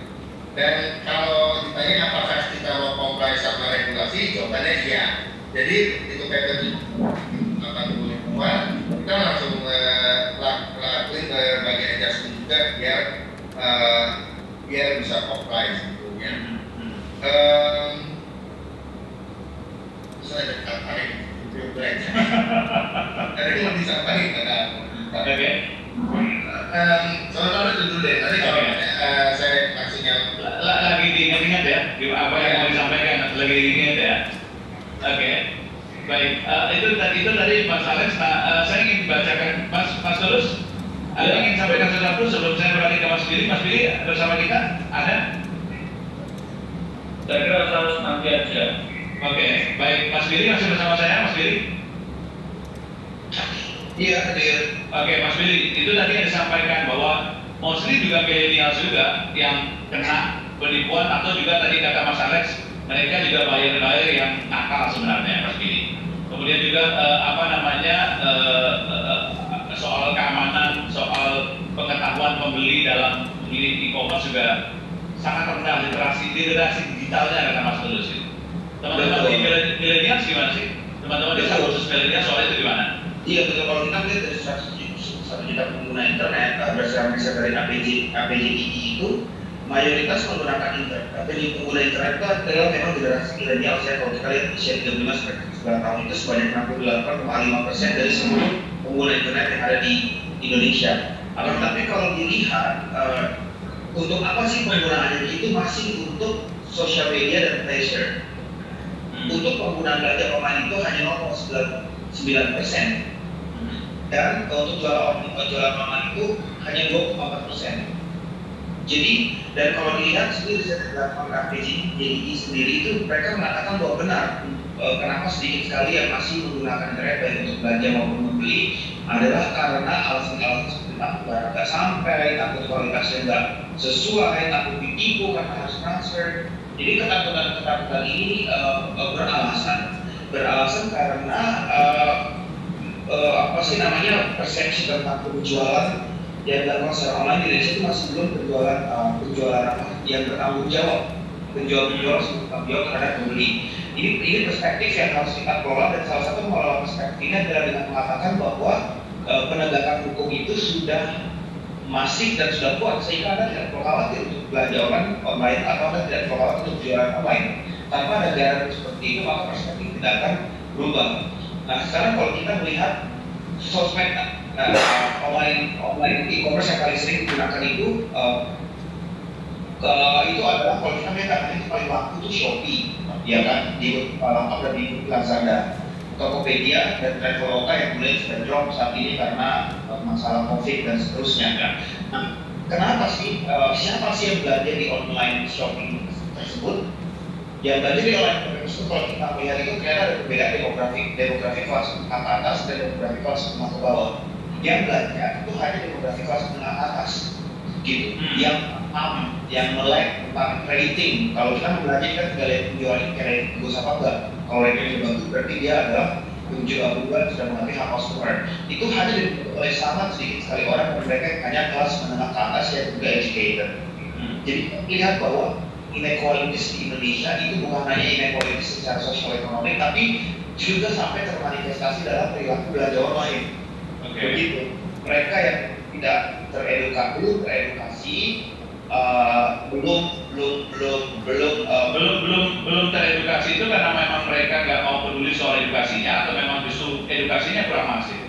Dan kalau ditanya apakah kita mau comply sama regulasi, jawabannya iya. Jadi itu PP 82 kita langsung lakuin bagian adjustment juga biar bisa comply sebetulnya. Saya ada kata-kata dari mau disampaikan pada Oke. Soalnya itu dulu deh, nanti kalau saya maksudnya lagi diingat-ingat ya, apa yang mau disampaikan lagi diingat ya. Oke. Baik, itu tadi Mas Alex. Saya ingin bacakan Mas Tulus. Ada ingin sampaikan sesuatu sebelum saya beralih ke Mas Billy. Mas Billy bersama kita ada? Saya kira harus nanti aja. Oke, baik. Mas Billy masih bersama saya, Mas Billy? Iya, hadir. Oke, Mas Billy, itu tadi yang disampaikan bahwa mostly juga milenial juga yang kena penipuan, atau juga tadi kata Mas Alex, mereka juga buyer yang nakal sebenarnya, Mas Billy. Kemudian juga soal keamanan, soal pengetahuan pembeli dalam beli e-commerce juga sangat rendah literasi digitalnya kata Mas Tulus. Teman-teman di milenial gimana sih? Teman-teman di khusus milenial soal itu gimana? Iya, betul. Kalau kita lihat dari 1 juta pengguna internet, berdasarkan riset dari APJII itu mayoritas menggunakan internet. Tapi pengguna internet itu adalah memang generasi milenial. Kalau kita lihat usia 35 sampai 39 tahun itu sebanyak 68,5% dari seluruh pengguna internet yang ada di Indonesia. Tapi kalau dilihat untuk apa sih penggunaannya, itu masih untuk social media dan pleasure. Untuk penggunaan belanja online itu hanya 0,9%. Dan untuk jualan online itu hanya 24%. Jadi, dan kalau dilihat sendiri riset dilakukan APJII sendiri itu mereka mengatakan bahwa benar kenapa sedikit sekali yang masih menggunakan internet baik untuk belanja maupun membeli adalah karena alasan-alasan seperti takut barang nggak sampai, takut kualitasnya nggak sesuai, takut ditipu karena harus transfer. Jadi ketakutan ini beralasan karena persepsi tentang penjualan yang dilakukan secara online di Indonesia itu masih belum penjualan yang bertanggung jawab, penjual bertanggung jawab terhadap pembeli. Ini perspektif yang harus kita kelola, dan salah satu mengelola perspektif ini adalah dengan mengatakan bahwa penegakan hukum itu sudah masif dan sudah kuat, sehingga Anda tidak perlu khawatir untuk belanja online atau Anda tidak perlu khawatir untuk jualan online. Tanpa ada garansi seperti itu, maka perspektif tidak akan berubah. Nah, sekarang kalau kita melihat sosmed online e-commerce yang paling sering digunakan itu adalah, kalau kita lihat itu paling laku itu Shopee, ya kan, di Lazada, Tokopedia dan Traveloka yang mulai sudah drop saat ini karena masalah COVID dan seterusnya. Nah, kenapa sih? Siapa sih yang belanja di online shopping tersebut? Yang belanja di online shopping tersebut, kalau kita melihat itu ternyata ada perbedaan demografi kelas menengah atas dan demografi kelas menengah ke bawah. Yang belanja itu hanya demografi kelas menengah atas, gitu. Yang melek tentang rating. Kalau kita belanja kita tinggal lihat penjualan rating bagus apa enggak. Kalau rating bagus berarti dia adalah penjual sudah mengerti hak customer. Itu hanya dibentuk oleh sangat sedikit sekali orang, dan mereka hanya kelas menengah ke atas yang juga educated. Jadi lihat bahwa inequalities di Indonesia itu bukan hanya inequalities secara sosial ekonomi, tapi juga sampai termanifestasi dalam perilaku belanja online. Begitu. Mereka yang tidak teredukasi, belum teredukasi itu karena memang mereka nggak mau peduli soal edukasinya, atau memang justru edukasinya kurang masif?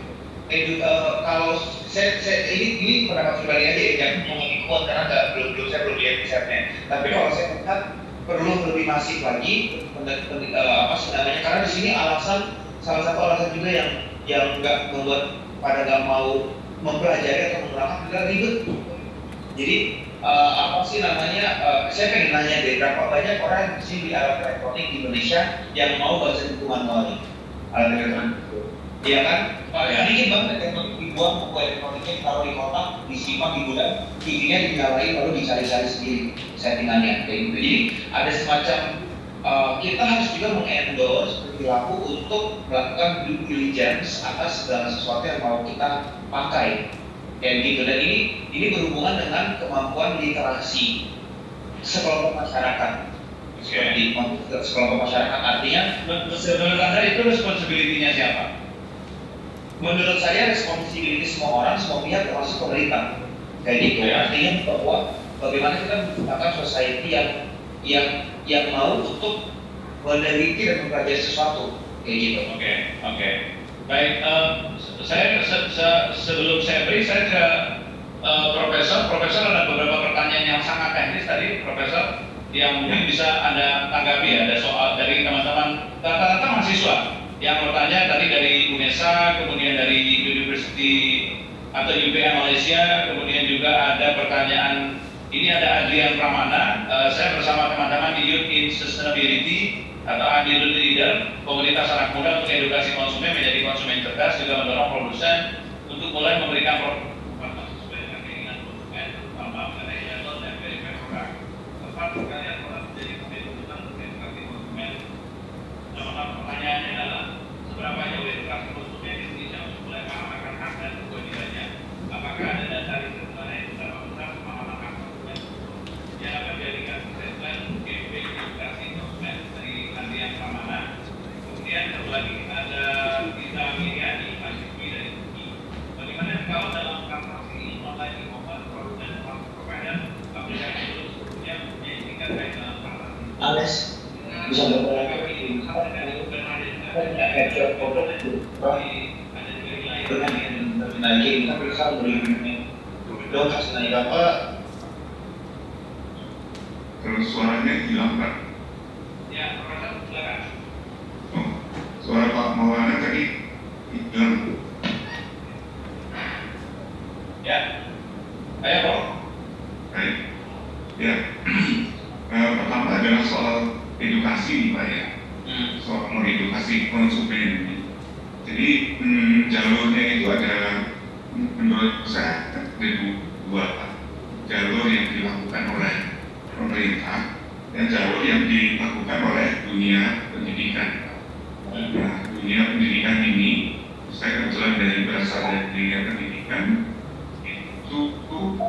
Kalau ini pendapat pribadi aja ya, jangan ngomong ikut karena saya belum lihat risetnya. Tapi kalau saya lihat perlu lebih masif lagi apa sebenarnya, karena di sini salah satu alasan juga yang nggak membuat pada nggak mau mempelajari atau menerapkan juga ribet. Jadi apa sih namanya? Saya pengen nanya deh, berapa banyak orang di sini di alat elektronik di Indonesia yang mau baca buku manual nih? Alat elektronik, iya kan? Dikit banget elektronik dibuang, buku elektroniknya ditaruh di kotak, disimpan di gudang, TV-nya dinyalain lalu dicari-cari sendiri settingannya kayak gitu. Jadi ada semacam kita harus juga mengendorse perilaku untuk melakukan due diligence atas segala sesuatu yang mau kita pakai kayak gitu. Dan ini berhubungan dengan kemampuan literasi sekelompok masyarakat. Seperti sekelompok masyarakat, artinya menurut Anda itu responsibility-nya siapa? Menurut saya responsibility semua orang, semua pihak termasuk pemerintah. Kayak gitu. Artinya bahwa bagaimana kita menciptakan society yang mau untuk meneliti dan mempelajari sesuatu kayak gitu. Oke. Baik, saya sebelum saya beri saya ke Profesor ada beberapa pertanyaan yang sangat teknis tadi, Profesor, yang mungkin bisa Anda tanggapi ya. Ada soal dari teman-teman rata-rata mahasiswa yang bertanya tadi dari UNESA, kemudian dari University atau UPM Malaysia, kemudian juga ada pertanyaan. Ini ada Adrian Pramana, saya bersama teman-teman di Youth in Sustainability atau Adil Leader, komunitas anak muda untuk edukasi konsumen menjadi konsumen cerdas, juga mendorong produsen untuk mulai memberikan produk sesuai dengan keinginan konsumen, terutama mengenai level dan verified produk. Tempat kalian telah menjadi kebutuhan untuk edukasi konsumen. Nah, pertanyaannya adalah seberapa jauh edukasi konsumen di Indonesia untuk mulai paham akan hak dan kewajibannya? Apakah ada dasar riset mengenai seberapa besar pemahaman hak konsumen yang akan dijadikan assessment GP edukasi konsumen dari Adrian Pramana? Kemudian satu lagi ada Tita Miriani, mahasiswi dari UI. Bagaimana kalau dalam transaksi online e-commerce produsen provider aplikasi itu sebetulnya mempunyai tingkat baik dalam transaksi? Ales bisa berpengaruh naikin tapi kan belum kasih naik apa Terus suaranya hilang Pak. Ya, Profesor, silakan. Oh, suara Pak Maulana tadi hilang. Ya, ayo Bro. Baik. Ya. Pertama adalah soal edukasi nih Pak ya. Soal mengedukasi konsumen. Jadi jalurnya itu ada menurut saya ada dua Pak. Jalur yang dilakukan oleh pemerintah dan jalur yang dilakukan oleh dunia pendidikan. Nah, dunia pendidikan ini, saya kebetulan berasal dari dunia pendidikan, itu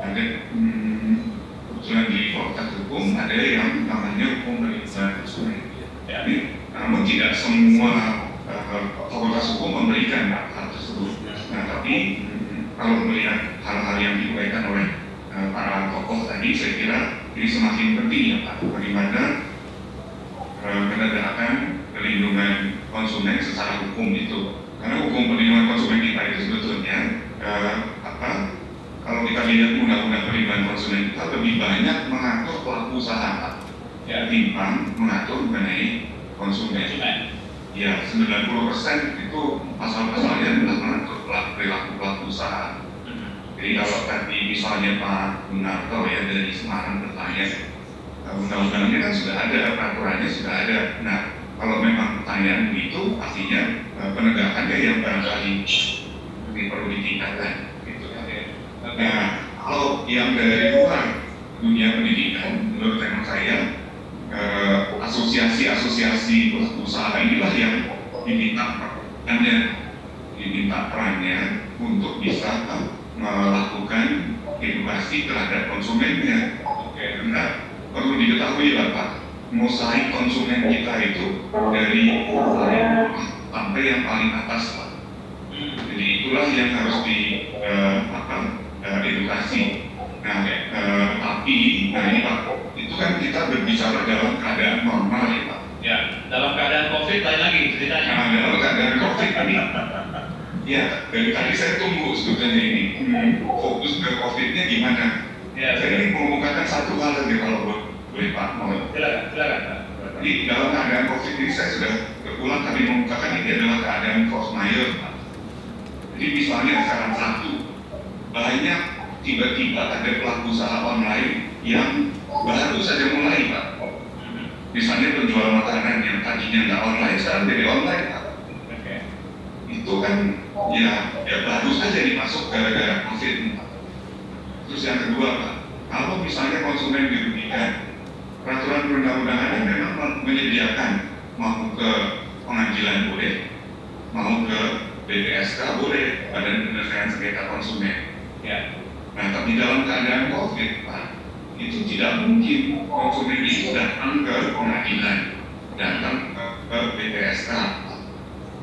ada kebetulan di fakultas hukum ada yang namanya hukum perlindungan konsumen. Jadi, namun tidak semua fakultas hukum memberikan hal tersebut. Nah, tapi kalau melihat hal-hal yang diuraikan oleh para tokoh tadi, saya kira ini semakin penting ya Pak, bagaimana penegakan perlindungan konsumen secara hukum itu. Karena hukum perlindungan konsumen kita itu sebetulnya kalau kita lihat undang-undang perlindungan konsumen kita lebih banyak mengatur pelaku usaha Pak, ya, timbang mengatur mengenai konsumen. Ya, 90% itu pasal-pasalnya adalah mengatur perilaku pelaku usaha. Jadi kalau tadi misalnya Pak Gunarto ya dari Semarang bertanya, undang-undangnya kan sudah ada, peraturannya sudah ada. Nah, kalau memang pertanyaan begitu, artinya penegakannya yang barangkali perlu ditingkatkan. Gitu. Nah, kalau yang dari luar dunia pendidikan, menurut teman saya, asosiasi-asosiasi pelaku usaha inilah yang diminta perannya untuk bisa melakukan edukasi terhadap konsumennya. Karena perlu diketahui lah Pak, mosaik konsumen kita itu dari sampai yang paling atas Pak. Jadi itulah yang harus edukasi. Nah, tapi ini Pak, itu kan kita berbicara dalam keadaan normal ya Pak. Ya, dalam keadaan COVID lain lagi ceritanya. Nah, dalam keadaan COVID ini, ya dari tadi saya tunggu sebetulnya ini fokus ke COVID-nya gimana? Ya, Saya ingin mengemukakan satu hal saja kalau boleh Pak. Silakan Pak. Jadi dalam keadaan COVID ini saya sudah berulang kali mengemukakan ini adalah keadaan force majeure, Pak. Jadi misalnya sekarang banyak tiba-tiba ada pelaku usaha online yang baru saja mulai, Pak. Misalnya penjual makanan yang tadinya nggak online, sekarang jadi online, Pak. Itu kan ya baru saja dimasuk gara-gara COVID. Terus yang kedua, Pak, kalau misalnya konsumen dirugikan, peraturan perundang-undangannya memang menyediakan mau ke pengadilan boleh, mau ke BPSK boleh, Badan Penyelesaian Sengketa Konsumen. Ya. Nah, tapi dalam keadaan COVID, Pak, itu tidak mungkin konsumen itu datang ke pengadilan, datang ke BPSK.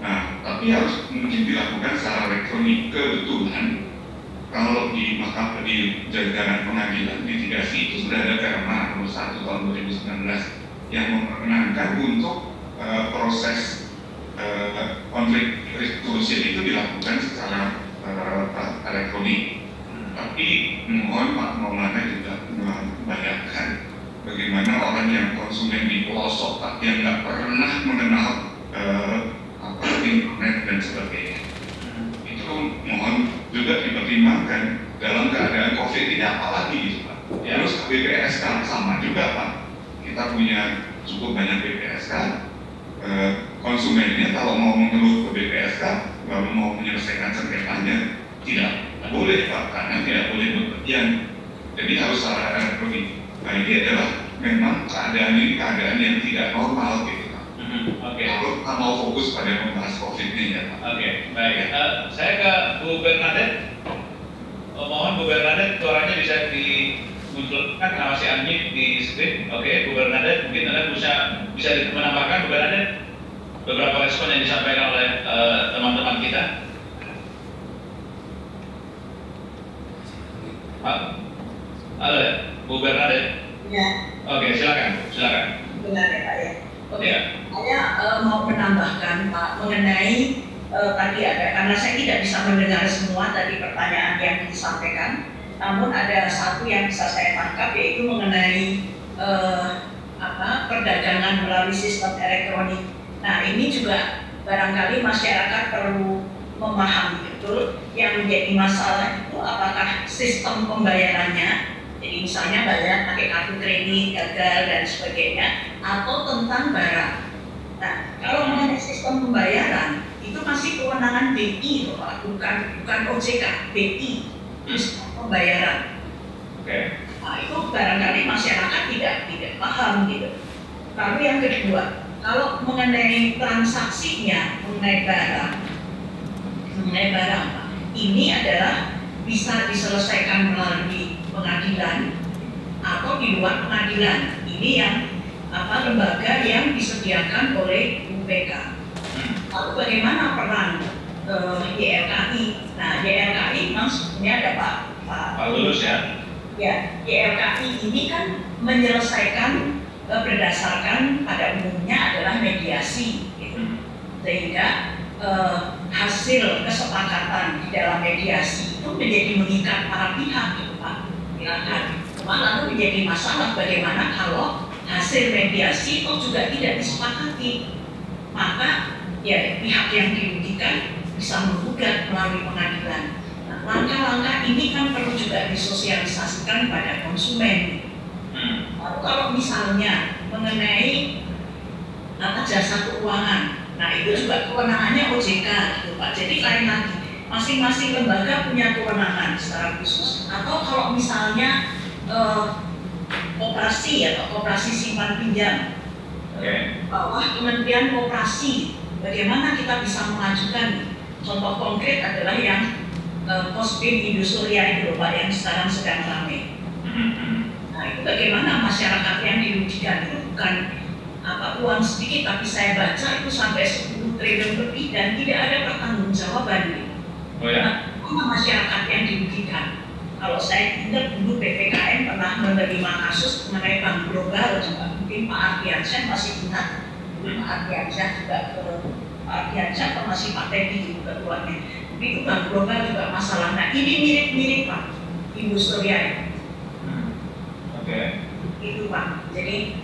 Nah, tapi harus mungkin dilakukan secara elektronik. Kebetulan kalau di jajaran pengadilan mitigasi itu sudah ada Perma nomor 1 tahun 2019 yang memperkenankan untuk proses konflik resolusi itu dilakukan secara elektronik. Tapi mohon Pak Maulana juga membayangkan bagaimana orang yang konsumen di pelosok Pak yang nggak pernah mengenal internet dan sebagainya. Itu mohon juga dipertimbangkan dalam keadaan COVID ini apalagi gitu Pak. Ya. Terus BPSK sama juga Pak. Kita punya cukup banyak BPSK. Konsumennya kalau mau mengeluh ke BPSK, lalu mau menyelesaikan sengketanya tidak boleh Pak, karena tidak boleh bepergian. Jadi harus secara elektronik. Nah ini adalah memang keadaan ini keadaan yang tidak normal gitu. Oke. Kalau kita mau fokus pada membahas COVID ini ya Pak. Oke, baik. Saya ke Bu Bernadette. Mohon Bu Bernadette suaranya bisa dimunculkan karena masih unmute di screen. Oke, Bu Bernadette, mungkin Anda bisa menambahkan Bu Bernadette beberapa respon yang disampaikan oleh teman-teman kita. Halo, Bu Bernadette. Ya. Oke, silakan. Benar ya Pak ya. Oke. Ya. Saya mau menambahkan Pak mengenai tadi ada, karena saya tidak bisa mendengar semua tadi pertanyaan yang disampaikan, namun ada satu yang bisa saya tangkap yaitu mengenai perdagangan melalui sistem elektronik. Nah ini juga barangkali masyarakat perlu memahami betul yang menjadi masalah itu apakah sistem pembayarannya, jadi misalnya bayar pakai kartu kredit gagal dan sebagainya, atau tentang barang. Nah kalau mengenai sistem pembayaran itu masih kewenangan BI loh Pak, bukan OJK, BI sistem pembayaran. Oke. Nah itu barangkali masyarakat tidak paham gitu. Lalu yang kedua, kalau mengenai transaksinya, mengenai barang Pak, ini adalah bisa diselesaikan melalui pengadilan atau di luar pengadilan. Ini yang lembaga yang disediakan oleh UPK. Lalu bagaimana peran YLKI? Nah, YLKI memang sebenarnya ada Pak Lulus ya. Ya, YLKI ini kan menyelesaikan berdasarkan pada umumnya adalah mediasi, gitu. Sehingga hasil kesepakatan di dalam mediasi itu menjadi mengikat para pihak, gitu Pak. Lalu menjadi masalah bagaimana kalau hasil mediasi itu juga tidak disepakati, maka ya pihak yang dirugikan bisa menggugat melalui pengadilan. Nah, langkah-langkah ini kan perlu juga disosialisasikan pada konsumen. Lalu kalau misalnya mengenai jasa keuangan, nah itu juga kewenangannya OJK, gitu Pak. Jadi lain lagi, masing-masing lembaga punya kewenangan secara khusus. Atau kalau misalnya koperasi simpan pinjam, bawah Kementerian Koperasi, bagaimana kita bisa mengajukan? Contoh konkret adalah yang Pospin Indusuria itu Pak, yang sekarang sedang ramai. Nah itu bagaimana masyarakat yang dirugikan itu bukan uang sedikit, tapi saya baca itu sampai 10 triliun lebih dan tidak ada pertanggungjawaban. Oh ya? Mana masyarakat yang dirugikan? Kalau saya ingat dulu BPKN pernah menerima kasus mengenai bank global juga, mungkin Pak Ardiansyah masih ingat. Pak Ardiansyah juga Pak Ardiansyah atau masih Pak Teddy ketuanya. itu bank global juga masalah. Nah ini mirip-mirip Pak, Ibu Surya. Oke. Itu Pak. Jadi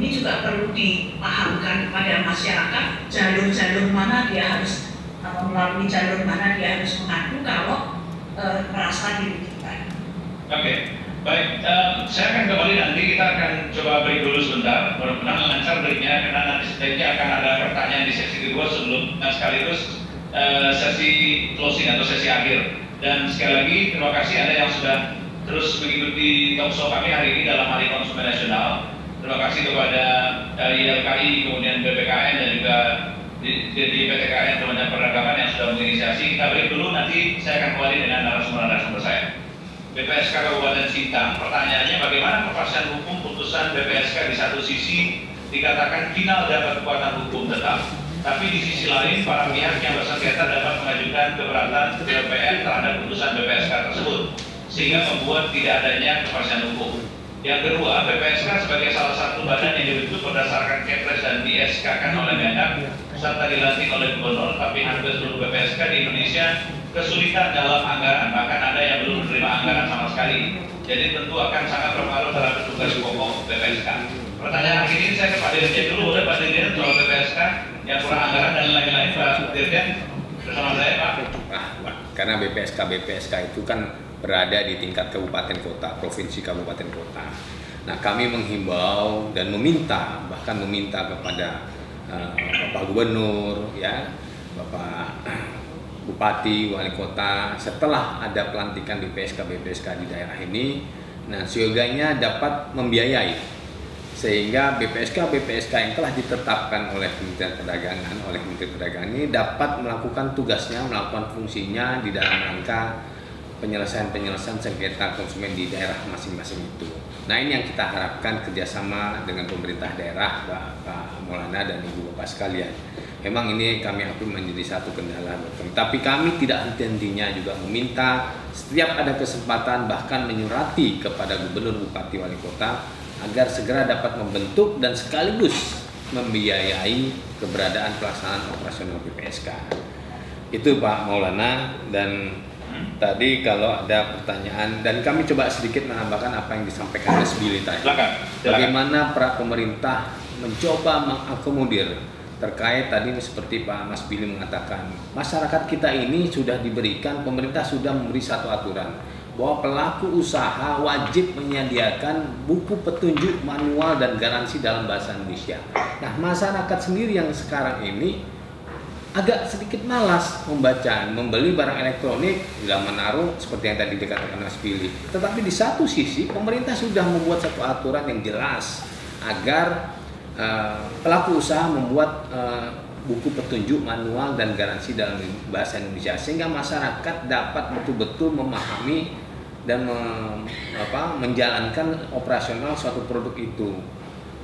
ini juga perlu dipahamkan kepada masyarakat jalur-jalur mana dia harus atau melalui jalur mana dia harus mengadu kalau merasa dirugikan. Oke. Baik, saya akan kembali nanti, kita akan coba break dulu sebentar, mudah-mudahan lancar breaknya, karena nanti sebaiknya akan ada pertanyaan di sesi kedua sebelum sekaligus sesi closing atau sesi akhir. Dan sekali lagi terima kasih Anda yang sudah terus mengikuti talkshow kami hari ini dalam Hari Konsumen Nasional. Terima kasih kepada YLKI, kemudian BPKN dan juga di PTKN Kementerian Perdagangan yang sudah menginisiasi. Kita break dulu, nanti saya akan kembali dengan narasumber saya. BPSK Kabupaten Sintang, pertanyaannya bagaimana kepastian hukum putusan BPSK di satu sisi dikatakan final dapat kekuatan hukum tetap, tapi di sisi lain para pihak yang bersengketa dapat mengajukan keberatan ke BPN terhadap putusan BPSK tersebut, sehingga membuat tidak adanya kepastian hukum. Yang kedua, BPSK sebagai salah satu badan yang dibentuk berdasarkan Kepres dan di-SK-kan oleh Mendak serta dilantik oleh Gubernur, tapi hampir seluruh BPSK di Indonesia kesulitan dalam anggaran, bahkan ada yang belum menerima anggaran sama sekali. Jadi tentu akan sangat berpengaruh terhadap tugas pokok BPSK. Pertanyaan hari ini saya ke Pak Dirjen dulu, boleh Pak Dirjen soal BPSK yang kurang anggaran dan lain-lain, Pak Dirjen bersama saya Pak. Karena BPSK itu kan berada di tingkat kabupaten kota, provinsi kabupaten kota. Nah kami menghimbau dan meminta, bahkan meminta kepada Bapak Gubernur, ya, Bapak Bupati, Wali Kota, setelah ada pelantikan BPSK di daerah ini, nah seyogianya dapat membiayai sehingga BPSK yang telah ditetapkan oleh Kementerian Perdagangan, Menteri Perdagangan ini dapat melakukan tugasnya, melakukan fungsinya di dalam rangka penyelesaian sengketa konsumen di daerah masing-masing itu. Nah ini yang kita harapkan kerjasama dengan pemerintah daerah, Pak Maulana dan Ibu Bapak sekalian. Memang ini kami akui menjadi satu kendala buat kami. Tapi kami tidak henti-hentinya juga meminta setiap ada kesempatan, bahkan menyurati kepada Gubernur, Bupati, Wali Kota agar segera dapat membentuk dan sekaligus membiayai keberadaan pelaksanaan operasional BPSK. Itu Pak Maulana. Dan tadi kalau ada pertanyaan, dan kami coba sedikit menambahkan apa yang disampaikan Mas Billy tadi. Bagaimana pemerintah mencoba mengakomodir terkait tadi seperti Pak Mas Billy mengatakan, masyarakat kita ini sudah diberikan, pemerintah sudah memberi satu aturan bahwa pelaku usaha wajib menyediakan buku petunjuk, manual dan garansi dalam bahasa Indonesia. Nah masyarakat sendiri yang sekarang ini agak sedikit malas membaca, membeli barang elektronik, tidak menaruh seperti yang tadi dikatakan Mas Billy. Tetapi di satu sisi pemerintah sudah membuat satu aturan yang jelas agar pelaku usaha membuat buku petunjuk, manual dan garansi dalam bahasa Indonesia sehingga masyarakat dapat betul-betul memahami dan menjalankan operasional suatu produk itu.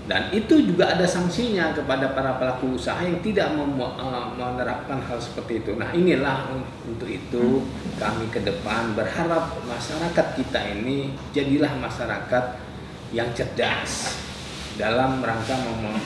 Dan itu juga ada sanksinya kepada para pelaku usaha yang tidak menerapkan hal seperti itu. Nah inilah untuk itu kami ke depan berharap masyarakat kita ini jadilah masyarakat yang cerdas dalam rangka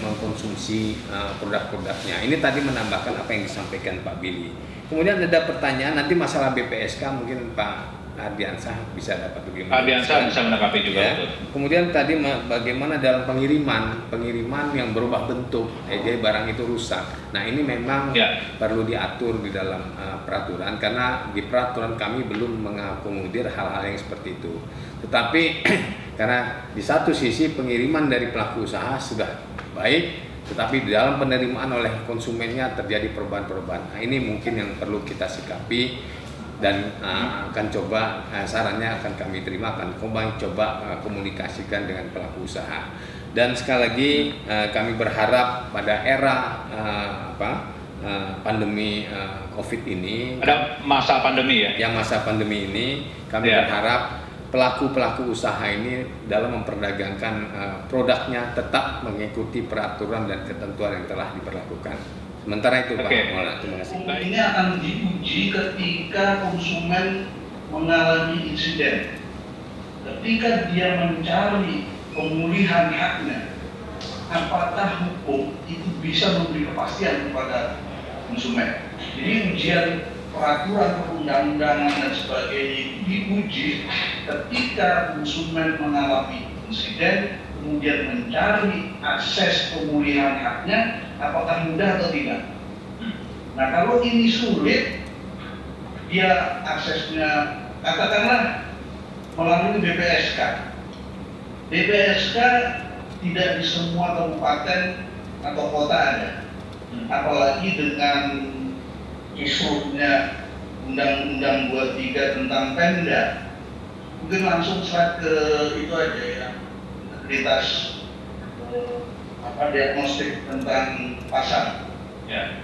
mengkonsumsi produk-produknya. Ini tadi menambahkan apa yang disampaikan Pak Billy. Kemudian ada pertanyaan nanti masalah BPSK, mungkin Pak Ardiansah bisa dapat lebih. Pak Ardiansah bisa menanggapi juga. Ya. Kemudian tadi bagaimana dalam pengiriman yang berubah bentuk, jadi barang itu rusak. Nah ini memang perlu diatur di dalam peraturan, karena di peraturan kami belum mengakomodir hal-hal yang seperti itu. Tetapi karena di satu sisi pengiriman dari pelaku usaha sudah baik, tetapi di dalam penerimaan oleh konsumennya terjadi perubahan-perubahan. Nah ini mungkin yang perlu kita sikapi. Dan akan coba sarannya akan kami terima, akan coba komunikasikan dengan pelaku usaha. Dan sekali lagi kami berharap pada era pandemi COVID ini, ada masa pandemi ya? Yang masa pandemi ini kami berharap pelaku-pelaku usaha ini dalam memperdagangkan produknya tetap mengikuti peraturan dan ketentuan yang telah diberlakukan. Sementara itu Pak Maulana, terima kasih. Ini akan diuji ketika konsumen mengalami insiden. Ketika dia mencari pemulihan haknya, apakah hukum itu bisa memberi kepastian kepada konsumen? Jadi ujian peraturan perundang-undangan dan sebagainya diuji ketika konsumen mengalami insiden, kemudian mencari akses pemulihan haknya, apakah mudah atau tidak. Nah, kalau ini sulit, dia aksesnya katakanlah melalui BPSK. BPSK tidak di semua kabupaten atau kota ada, apalagi dengan isunya Undang-Undang 23 tentang Pemda. Mungkin langsung slide ke itu aja ya, integritas diagnostik tentang pasar. Ya.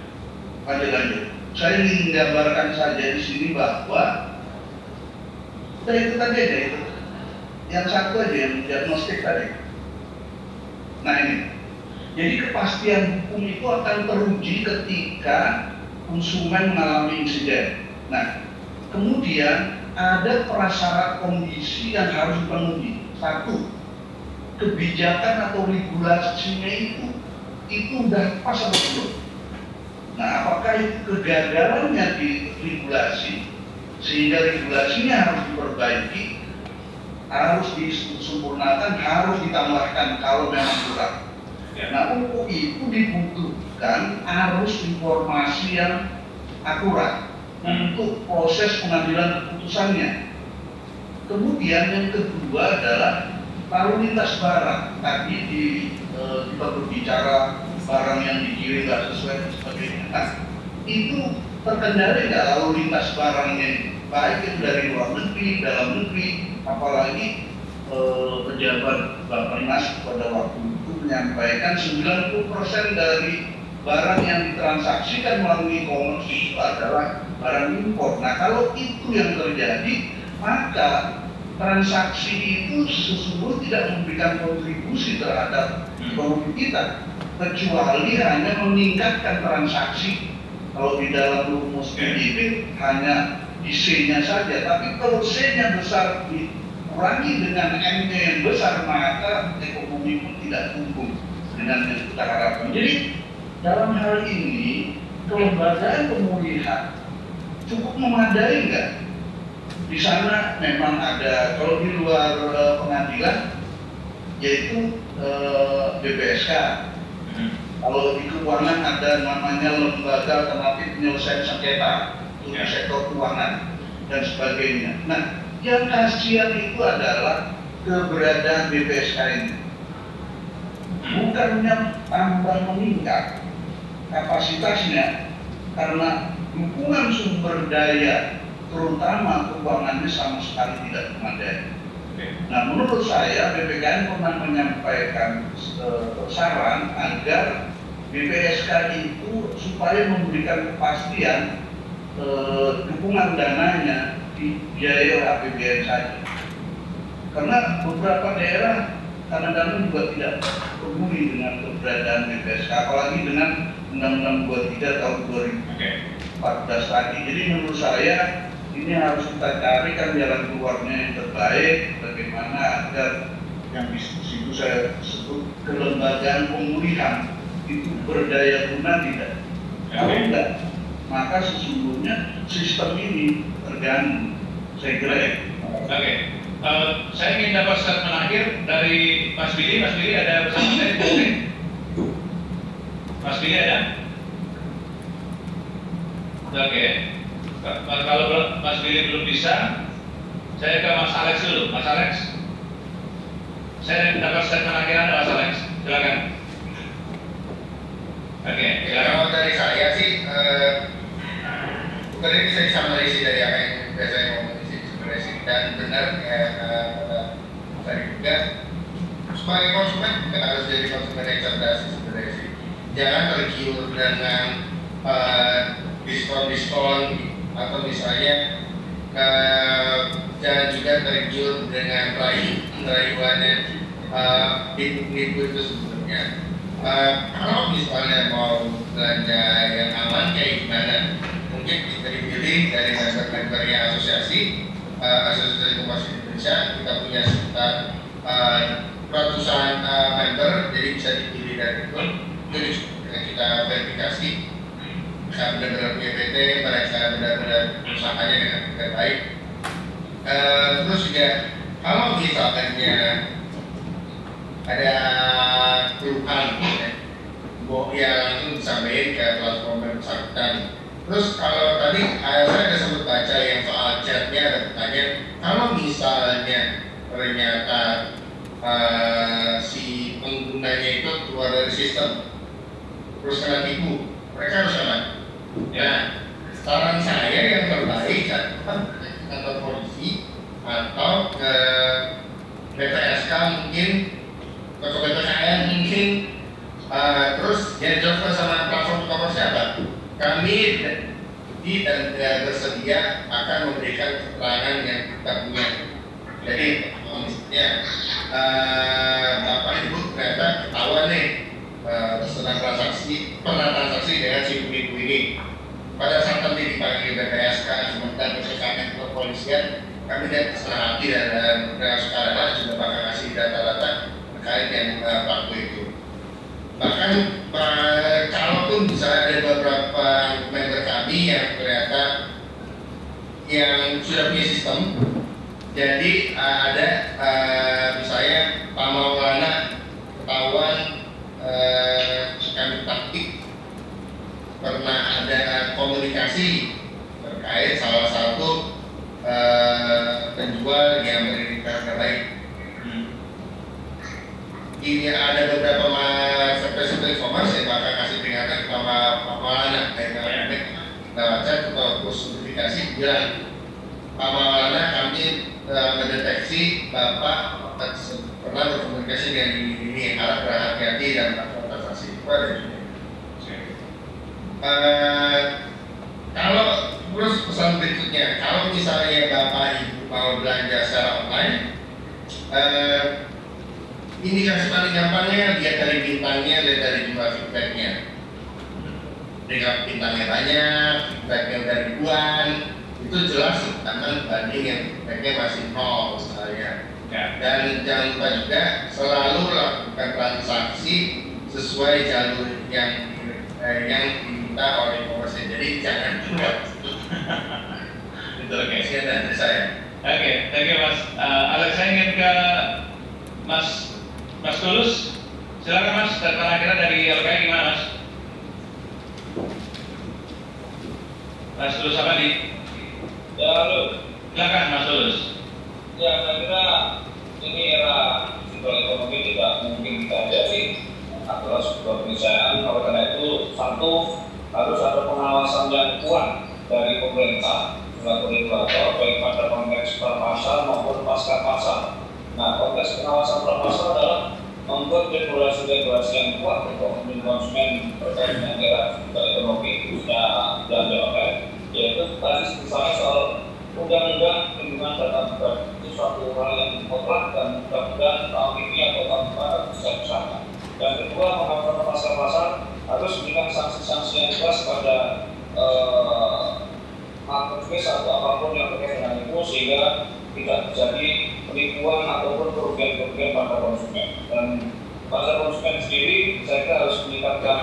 Lanjut. Saya ingin menggambarkan saja di sini bahwa kita itu tadi aja itu, yang satu aja yang diagnostik tadi. Nah ini, jadi kepastian hukum itu akan teruji ketika konsumen mengalami insiden. Nah, kemudian ada prasyarat kondisi yang harus dipenuhi. Satu, kebijakan atau regulasinya itu udah pas atau belum? Nah, apakah itu kegagalannya di regulasi sehingga regulasinya harus diperbaiki, harus disempurnakan, harus ditambahkan kalau memang kurang. Nah, untuk itu dibutuhkan arus informasi yang akurat untuk proses pengambilan keputusannya. Kemudian yang kedua adalah lalu lintas barang. Tadi kita berbicara barang yang dikirim nggak sesuai dan sebagainya. Nah, itu terkendali nggak lalu lintas barangnya, baik itu dari luar negeri, dalam negeri, apalagi pejabat Bappenas pada waktu itu menyampaikan 90% dari barang yang ditransaksikan melalui e-commerce itu adalah barang impor. Nah, kalau itu yang terjadi, maka transaksi itu sesungguhnya tidak memberikan kontribusi terhadap ekonomi kita, kecuali hanya meningkatkan transaksi. Kalau di dalam rumus PDB hanya di C-nya saja, tapi kalau C-nya besar dikurangi dengan M-nya yang besar, maka ekonomi pun tidak tumbuh dengan yang kita harapkan. Jadi dalam hal ini kelembagaan pemulihan cukup memadai nggak? Di sana memang ada, kalau di luar pengadilan yaitu BPSK. Kalau di keuangan ada namanya lembaga alternatif penyelesaian sengketa untuk sektor keuangan dan sebagainya. Nah, yang kasihan itu adalah keberadaan BPSK ini. Bukannya tambah meningkat kapasitasnya, karena dukungan sumber daya terutama keuangannya sama sekali tidak memadai. Nah, menurut saya BPKN pernah menyampaikan saran agar BPSK itu supaya memberikan kepastian dukungan dananya dibiayai oleh APBN saja. Karena beberapa daerah kadang-kadang juga tidak peduli dengan keberadaan BPSK, apalagi dengan Undang-Undang 23 tahun 2014 tadi. Jadi menurut saya ini harus kita carikan jalan keluarnya yang terbaik, bagaimana agar yang diskusi itu saya sebut kelembagaan pemulihan itu berdaya guna tidak. Kalau enggak, maka sesungguhnya sistem ini terganggu. Saya kira ya. Oke. Saya ingin dapat statement akhir dari Mas Billy. Mas Billy ada bersama saya di sini? Mas Billy ada? Oke. Kalau Mas Billy belum bisa, saya ke Mas Alex dulu. Mas Alex, saya dapat statement akhir Anda, Mas Alex. Silakan. Oke, silakan. Kalau dari saya sih, bukan ini bisa disamarisi dari apa yang biasanya ngomong di sini sebenarnya sih, dan benar ya tadi juga sebagai konsumen bukan harus jadi konsumen yang cerdas sebenarnya sih. Jangan tergiur dengan diskon-diskon atau misalnya jangan juga tergiur dengan rayuannya nipu itu sebetulnya. Kalau misalnya mau belanja yang aman kayak gimana, mungkin bisa dipilih dari member-member yang asosiasi Koperasi Indonesia. Kita punya sekitar ratusan member, jadi bisa dipilih dari itu kita verifikasi. benar-benar punya PT, mereka benar-benar usahanya dengan baik. Terus juga kalau misalnya ada keluhan ya langsung disampaikan ke platform yang bersangkutan. Terus kalau tadi saya ada sempat baca yang soal chatnya ada pertanyaan, kalau misalnya ternyata si penggunanya itu keluar dari sistem terus kena tipu, mereka harus kena. Nah, saran saya yang terbaik adalah ke kantor polisi atau ke BPSK mungkin, ke BPKN mungkin, terus ya jelaskan sama platform e-commerce apa. Kami dan bersedia akan memberikan keterangan yang kita punya. Jadi misalnya Bapak Ibu ternyata ketahuan nih pernah transaksi dengan si ibu ini. Pada saat nanti dipanggil BPSK, sementara BPKN kepolisian, kami tidak setengah hati dan sukarela juga bakal kasih data-data terkait yang waktu itu. Bahkan kalaupun misalnya ada beberapa member kami yang ternyata yang sudah punya sistem, jadi ada misalnya Pak Maulana ketahuan kami taktik pernah ada komunikasi terkait salah satu penjual yang berinisiatif terbaik. Ini ada beberapa spesialis e-commerce yang bakal kasih peringatan kepada Pak Maulana lewat chat atau notifikasi bilang, Pak Maulana kami mendeteksi Bapak pernah berkomunikasi dengan ini harap berhati-hati dan melakukan transaksi. Kalau terus pesan berikutnya, kalau misalnya Bapak Ibu mau belanja secara online, indikasi paling gampangnya lihat dari bintangnya, lihat dari jumlah feedbacknya. Dengan bintangnya banyak, feedbacknya udah ribuan, itu jelas aman banding yang feedbacknya masih 0 misalnya. Dan jangan lupa juga selalu lakukan transaksi sesuai jalur yang diminta oleh e-commerce. Jadi jangan buat itu kasihan dari saya. Oke, thank you Mas. Alex, saya ingin ke Mas Tulus. Silakan Mas, data akhirnya dari LKI gimana Mas? Mas Tulus apa nih? Ya, halo. Silakan Mas Tulus. Ya, saya kira ini era digital ekonomi tidak mungkin kita hadapi adalah sebuah peniscayaan. Oleh karena itu, satu, harus ada pengawasan yang kuat dari pemerintah selaku regulator, baik pada konteks pra-pasar maupun pasca pasar. Nah, konteks pengawasan pra-pasar adalah membuat regulasi-regulasi yang kuat untuk melindungi konsumen terkait dengan era digital ekonomi, khususnya belanja online, yaitu tadi misalnya soal undang-undang perlindungan data pribadi. Itu suatu hal yang mutlak dan mudah-mudahan tahun ini atau tahun depan bisa bersama. Dan kedua, pengawasan pasar-pasar harus memberikan sanksi-sanksi yang jelas pada marketplace atau apapun yang terkait dengan itu sehingga tidak terjadi penipuan ataupun kerugian-kerugian pada konsumen. Dan pada konsumen sendiri, saya kira harus meningkatkan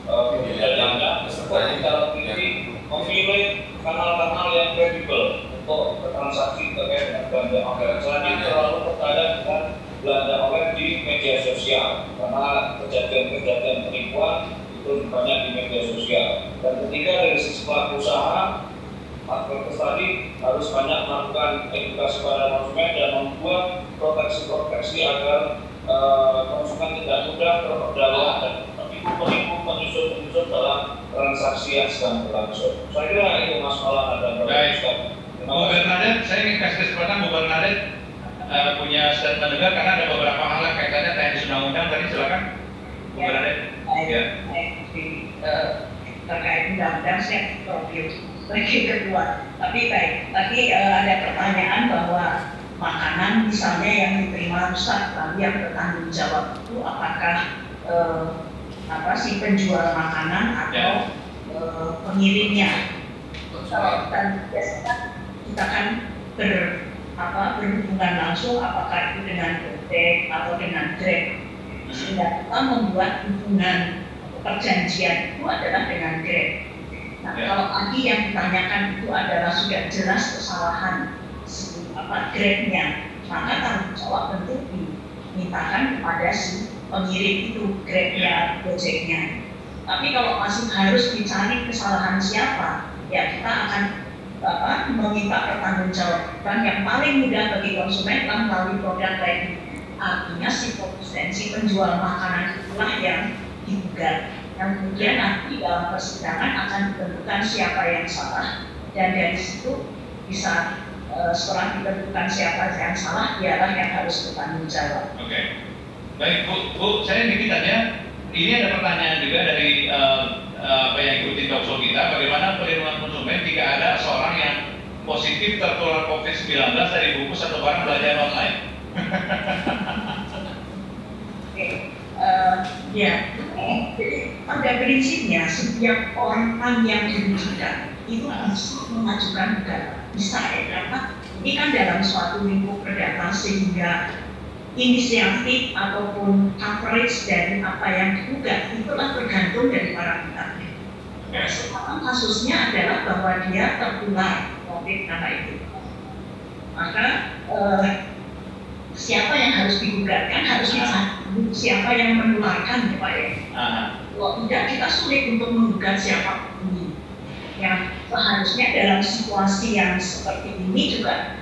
kebijakannya secara teliti, memilih kanal-kanal yang kredibel untuk transaksi terkait dengan belanja online. Jangan terlalu percaya dengan belanja online di media sosial karena kejadian-kejadian penipuan itu banyak di media sosial. Dan ketiga, dari sisi pelaku usaha, marketplace tadi harus banyak melakukan edukasi pada konsumen dan membuat proteksi-proteksi agar konsumen tidak mudah terperdaya dan penipu menyusun dalam transaksi yang sedang berlangsung. Saya kira itu Mas Maulana dan Bapak. Bu Bernadette, saya ingin kasih kesempatan Bu Bernadette punya statement juga karena ada beberapa hal yang kaitannya teknis undang-undang tadi, silakan Bu Bernadette. Ya. Terkait undang-undang saya lagi kedua. Tapi baik, tadi ada pertanyaan bahwa makanan misalnya yang diterima rusak lalu yang bertanggung jawab itu apakah si penjual makanan atau pengirimnya. Dan biasanya kita kan berhubungan langsung apakah itu dengan Gojek atau dengan Grab, sehingga kita membuat hubungan perjanjian itu adalah dengan Grab. Nah, kalau tadi yang ditanyakan itu adalah sudah jelas kesalahan grade-nya, maka tanggung jawab tentu dimintakan kepada si pengirim itu grade-nya, Gojeknya. Tapi kalau masih harus dicari kesalahan siapa, ya kita akan meminta pertanggungjawaban yang paling mudah bagi konsumen melalui produk lain. Artinya si produsen, si penjual makanan itulah yang digugat. Yang kemudian nanti dalam persidangan akan ditentukan siapa yang salah, dan dari situ bisa setelah ditentukan siapa yang salah, dialah yang harus bertanggung jawab. Oke. Baik, Bu, saya dikit aja. Ini ada pertanyaan juga dari apa yang ikuti talkshow kita, bagaimana perlindungan konsumen jika ada seorang yang positif tertular COVID-19 dari bungkus atau barang belanjaan online? Oke, ya, jadi pada prinsipnya setiap orang yang dirugikan itu bisa mengajukan gugatan, bisa ya, karena ini kan dalam suatu lingkup perdata sehingga inisiatif ataupun coverage dari apa yang digugat itulah tergantung dari para pihak. Nah, sekarang kasusnya adalah bahwa dia tertular COVID karena itu. Maka siapa yang harus digugatkan harus dicari siapa yang menularkan ya Pak ya. Kalau tidak kita sulit untuk menggugat siapa ini. Yang seharusnya dalam situasi yang seperti ini juga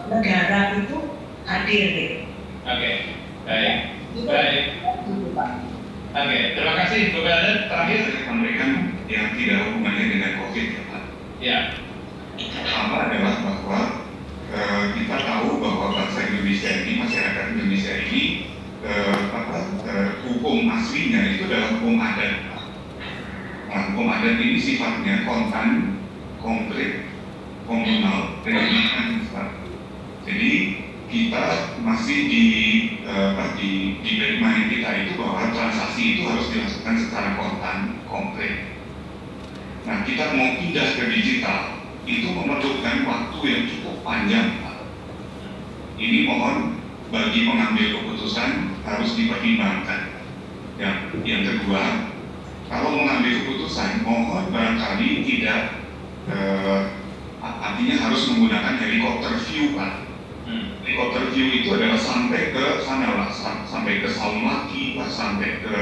negara itu hadir gitu. Oke, baik. Baik. Oke, terima kasih Bu Belden. Terakhir memberikan yang tidak hubungannya dengan COVID ya Pak. Ya. Pertama adalah bahwa kita tahu bahwa bangsa Indonesia ini, masyarakat Indonesia ini, hukum aslinya itu adalah hukum adat. Nah, hukum adat ini sifatnya kontan, konkret, komunal, religius. Jadi kita masih di background kita itu bahwa transaksi itu harus dilakukan secara kontan, konkret. Nah, kita mau pindah ke digital itu memerlukan waktu yang cukup panjang. Ini mohon bagi pengambil keputusan harus dipertimbangkan. Yang kedua, kalau mengambil keputusan, mohon barangkali tidak artinya harus menggunakan helikopter view Pak. Helikopter view itu adalah sampai ke sana lah, sampai ke Saumaki lah, sampai ke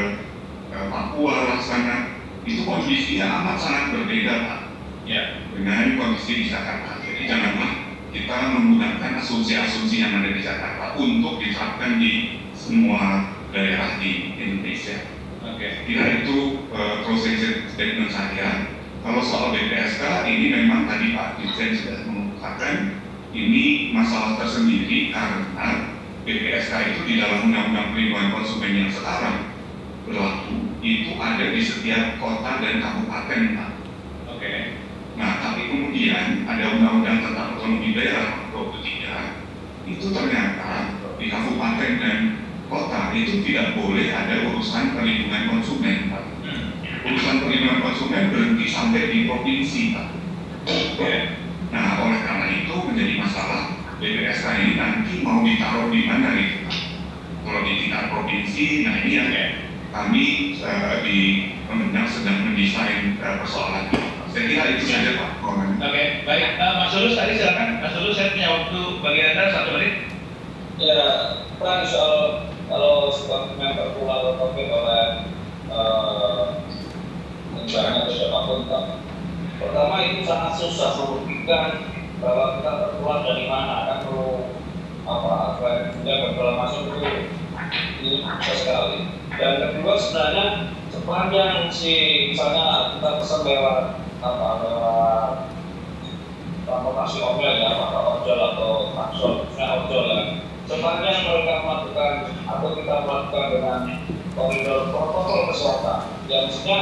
Papua lah sana. Itu kondisinya amat sangat berbeda Pak, ya, dengan kondisi di Jakarta. Jadi janganlah kita menggunakan asumsi-asumsi yang ada di Jakarta untuk diterapkan di semua daerah di Indonesia. Oke. Kira itu closing statement saya. Kalau soal BPSK ini memang tadi Pak Dirjen sudah mengungkapkan. Ini masalah tersendiri karena BPSK itu di dalam Undang-Undang Perlindungan Konsumen yang sekarang berlaku itu ada di setiap kota dan kabupaten Pak. Oke. Nah, tapi kemudian ada Undang-Undang tentang Otonomi Daerah 23 itu ternyata di kabupaten dan kota itu tidak boleh ada urusan perlindungan konsumen Pak. Urusan perlindungan konsumen berhenti sampai di provinsi Pak. Oke. Nah, oleh karena itu menjadi masalah BPSK ini nanti mau ditaruh di mana gitu Pak. Kalau di tingkat provinsi, nah ini yang kami di Kemenang sedang mendesain persoalan ini. Saya kira itu saja Pak. Oke, baik. Mas Ulus tadi silakan. Mas Ulus, saya punya waktu bagi Anda 1 menit. Ya, Pak, soal kalau konsumen tertular COVID oleh barang atau siapapun Pak. Pertama itu sangat susah membuktikan bahwa kita tertular dari mana, kan perlu berbagai masuk itu ini susah sekali. Dan kedua sebenarnya sepanjang misalnya kita pesan lewat transportasi online ya, apakah ojol atau taksol, misalnya ojol ya. Sepanjang mereka melakukan atau kita melakukan dengan koridor protokol kesehatan, yang maksudnya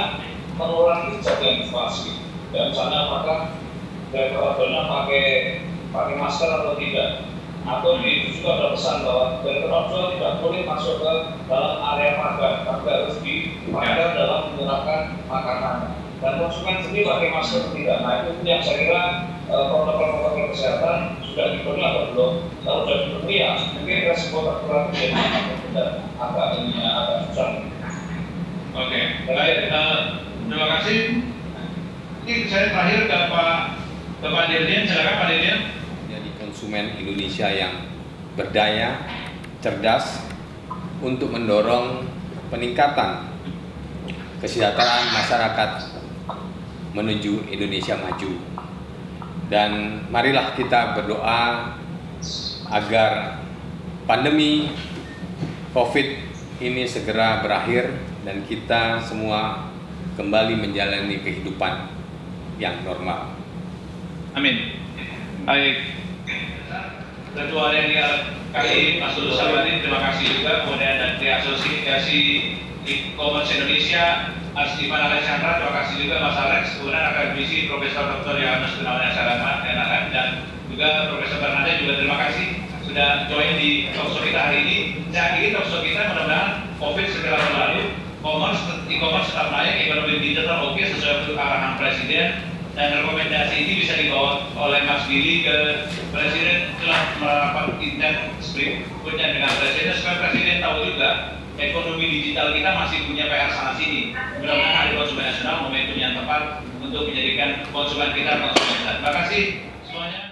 mengurangi jejak informasi. Dan misalnya apakah driver ojolnya pakai masker atau tidak, atau di juga ada pesan bahwa driver ojol tidak boleh masuk ke dalam area pagar, tapi harus di pagar dalam menyerahkan makanan. Dan konsumen sendiri pakai masker atau tidak. Nah itu yang saya kira protokol kesehatan sudah dipenuhi atau belum. Kalau sudah dipenuhi ya mungkin resiko tertular menjadi agak susah. Oke, baik. Terima kasih. Ini saya terakhir ke Pak Dirjen, silakan Pak Dirjen. Jadi konsumen Indonesia yang berdaya, cerdas untuk mendorong peningkatan kesejahteraan masyarakat menuju Indonesia maju. Dan marilah kita berdoa agar pandemi COVID ini segera berakhir dan kita semua kembali menjalani kehidupan yang normal. Amin. Baik. Ketua DNI Mas Lulus Sabari, terima kasih juga. Kemudian dari Asosiasi E-Commerce Indonesia, Ivan Alexandra, terima kasih juga Mas Alex. Kemudian akademisi Profesor Dr. Yohanes Gunawan Salama dan juga Profesor Bernada juga terima kasih sudah join di talkshow kita hari ini. Saya akhiri talkshow kita, mudah-mudahan COVID segera berlalu, e-commerce tetap naik, ekonomi digital oke sesuai dengan arahan Presiden, dan rekomendasi ini bisa dibawa oleh Mas Billy ke Presiden telah merapat intens berikutnya dengan Presiden supaya Presiden tahu juga ekonomi digital kita masih punya PR sana sini. Mudah-mudahan Hari Konsumen Nasional momentum yang tepat untuk menjadikan konsumen kita konsumen. Terima kasih semuanya.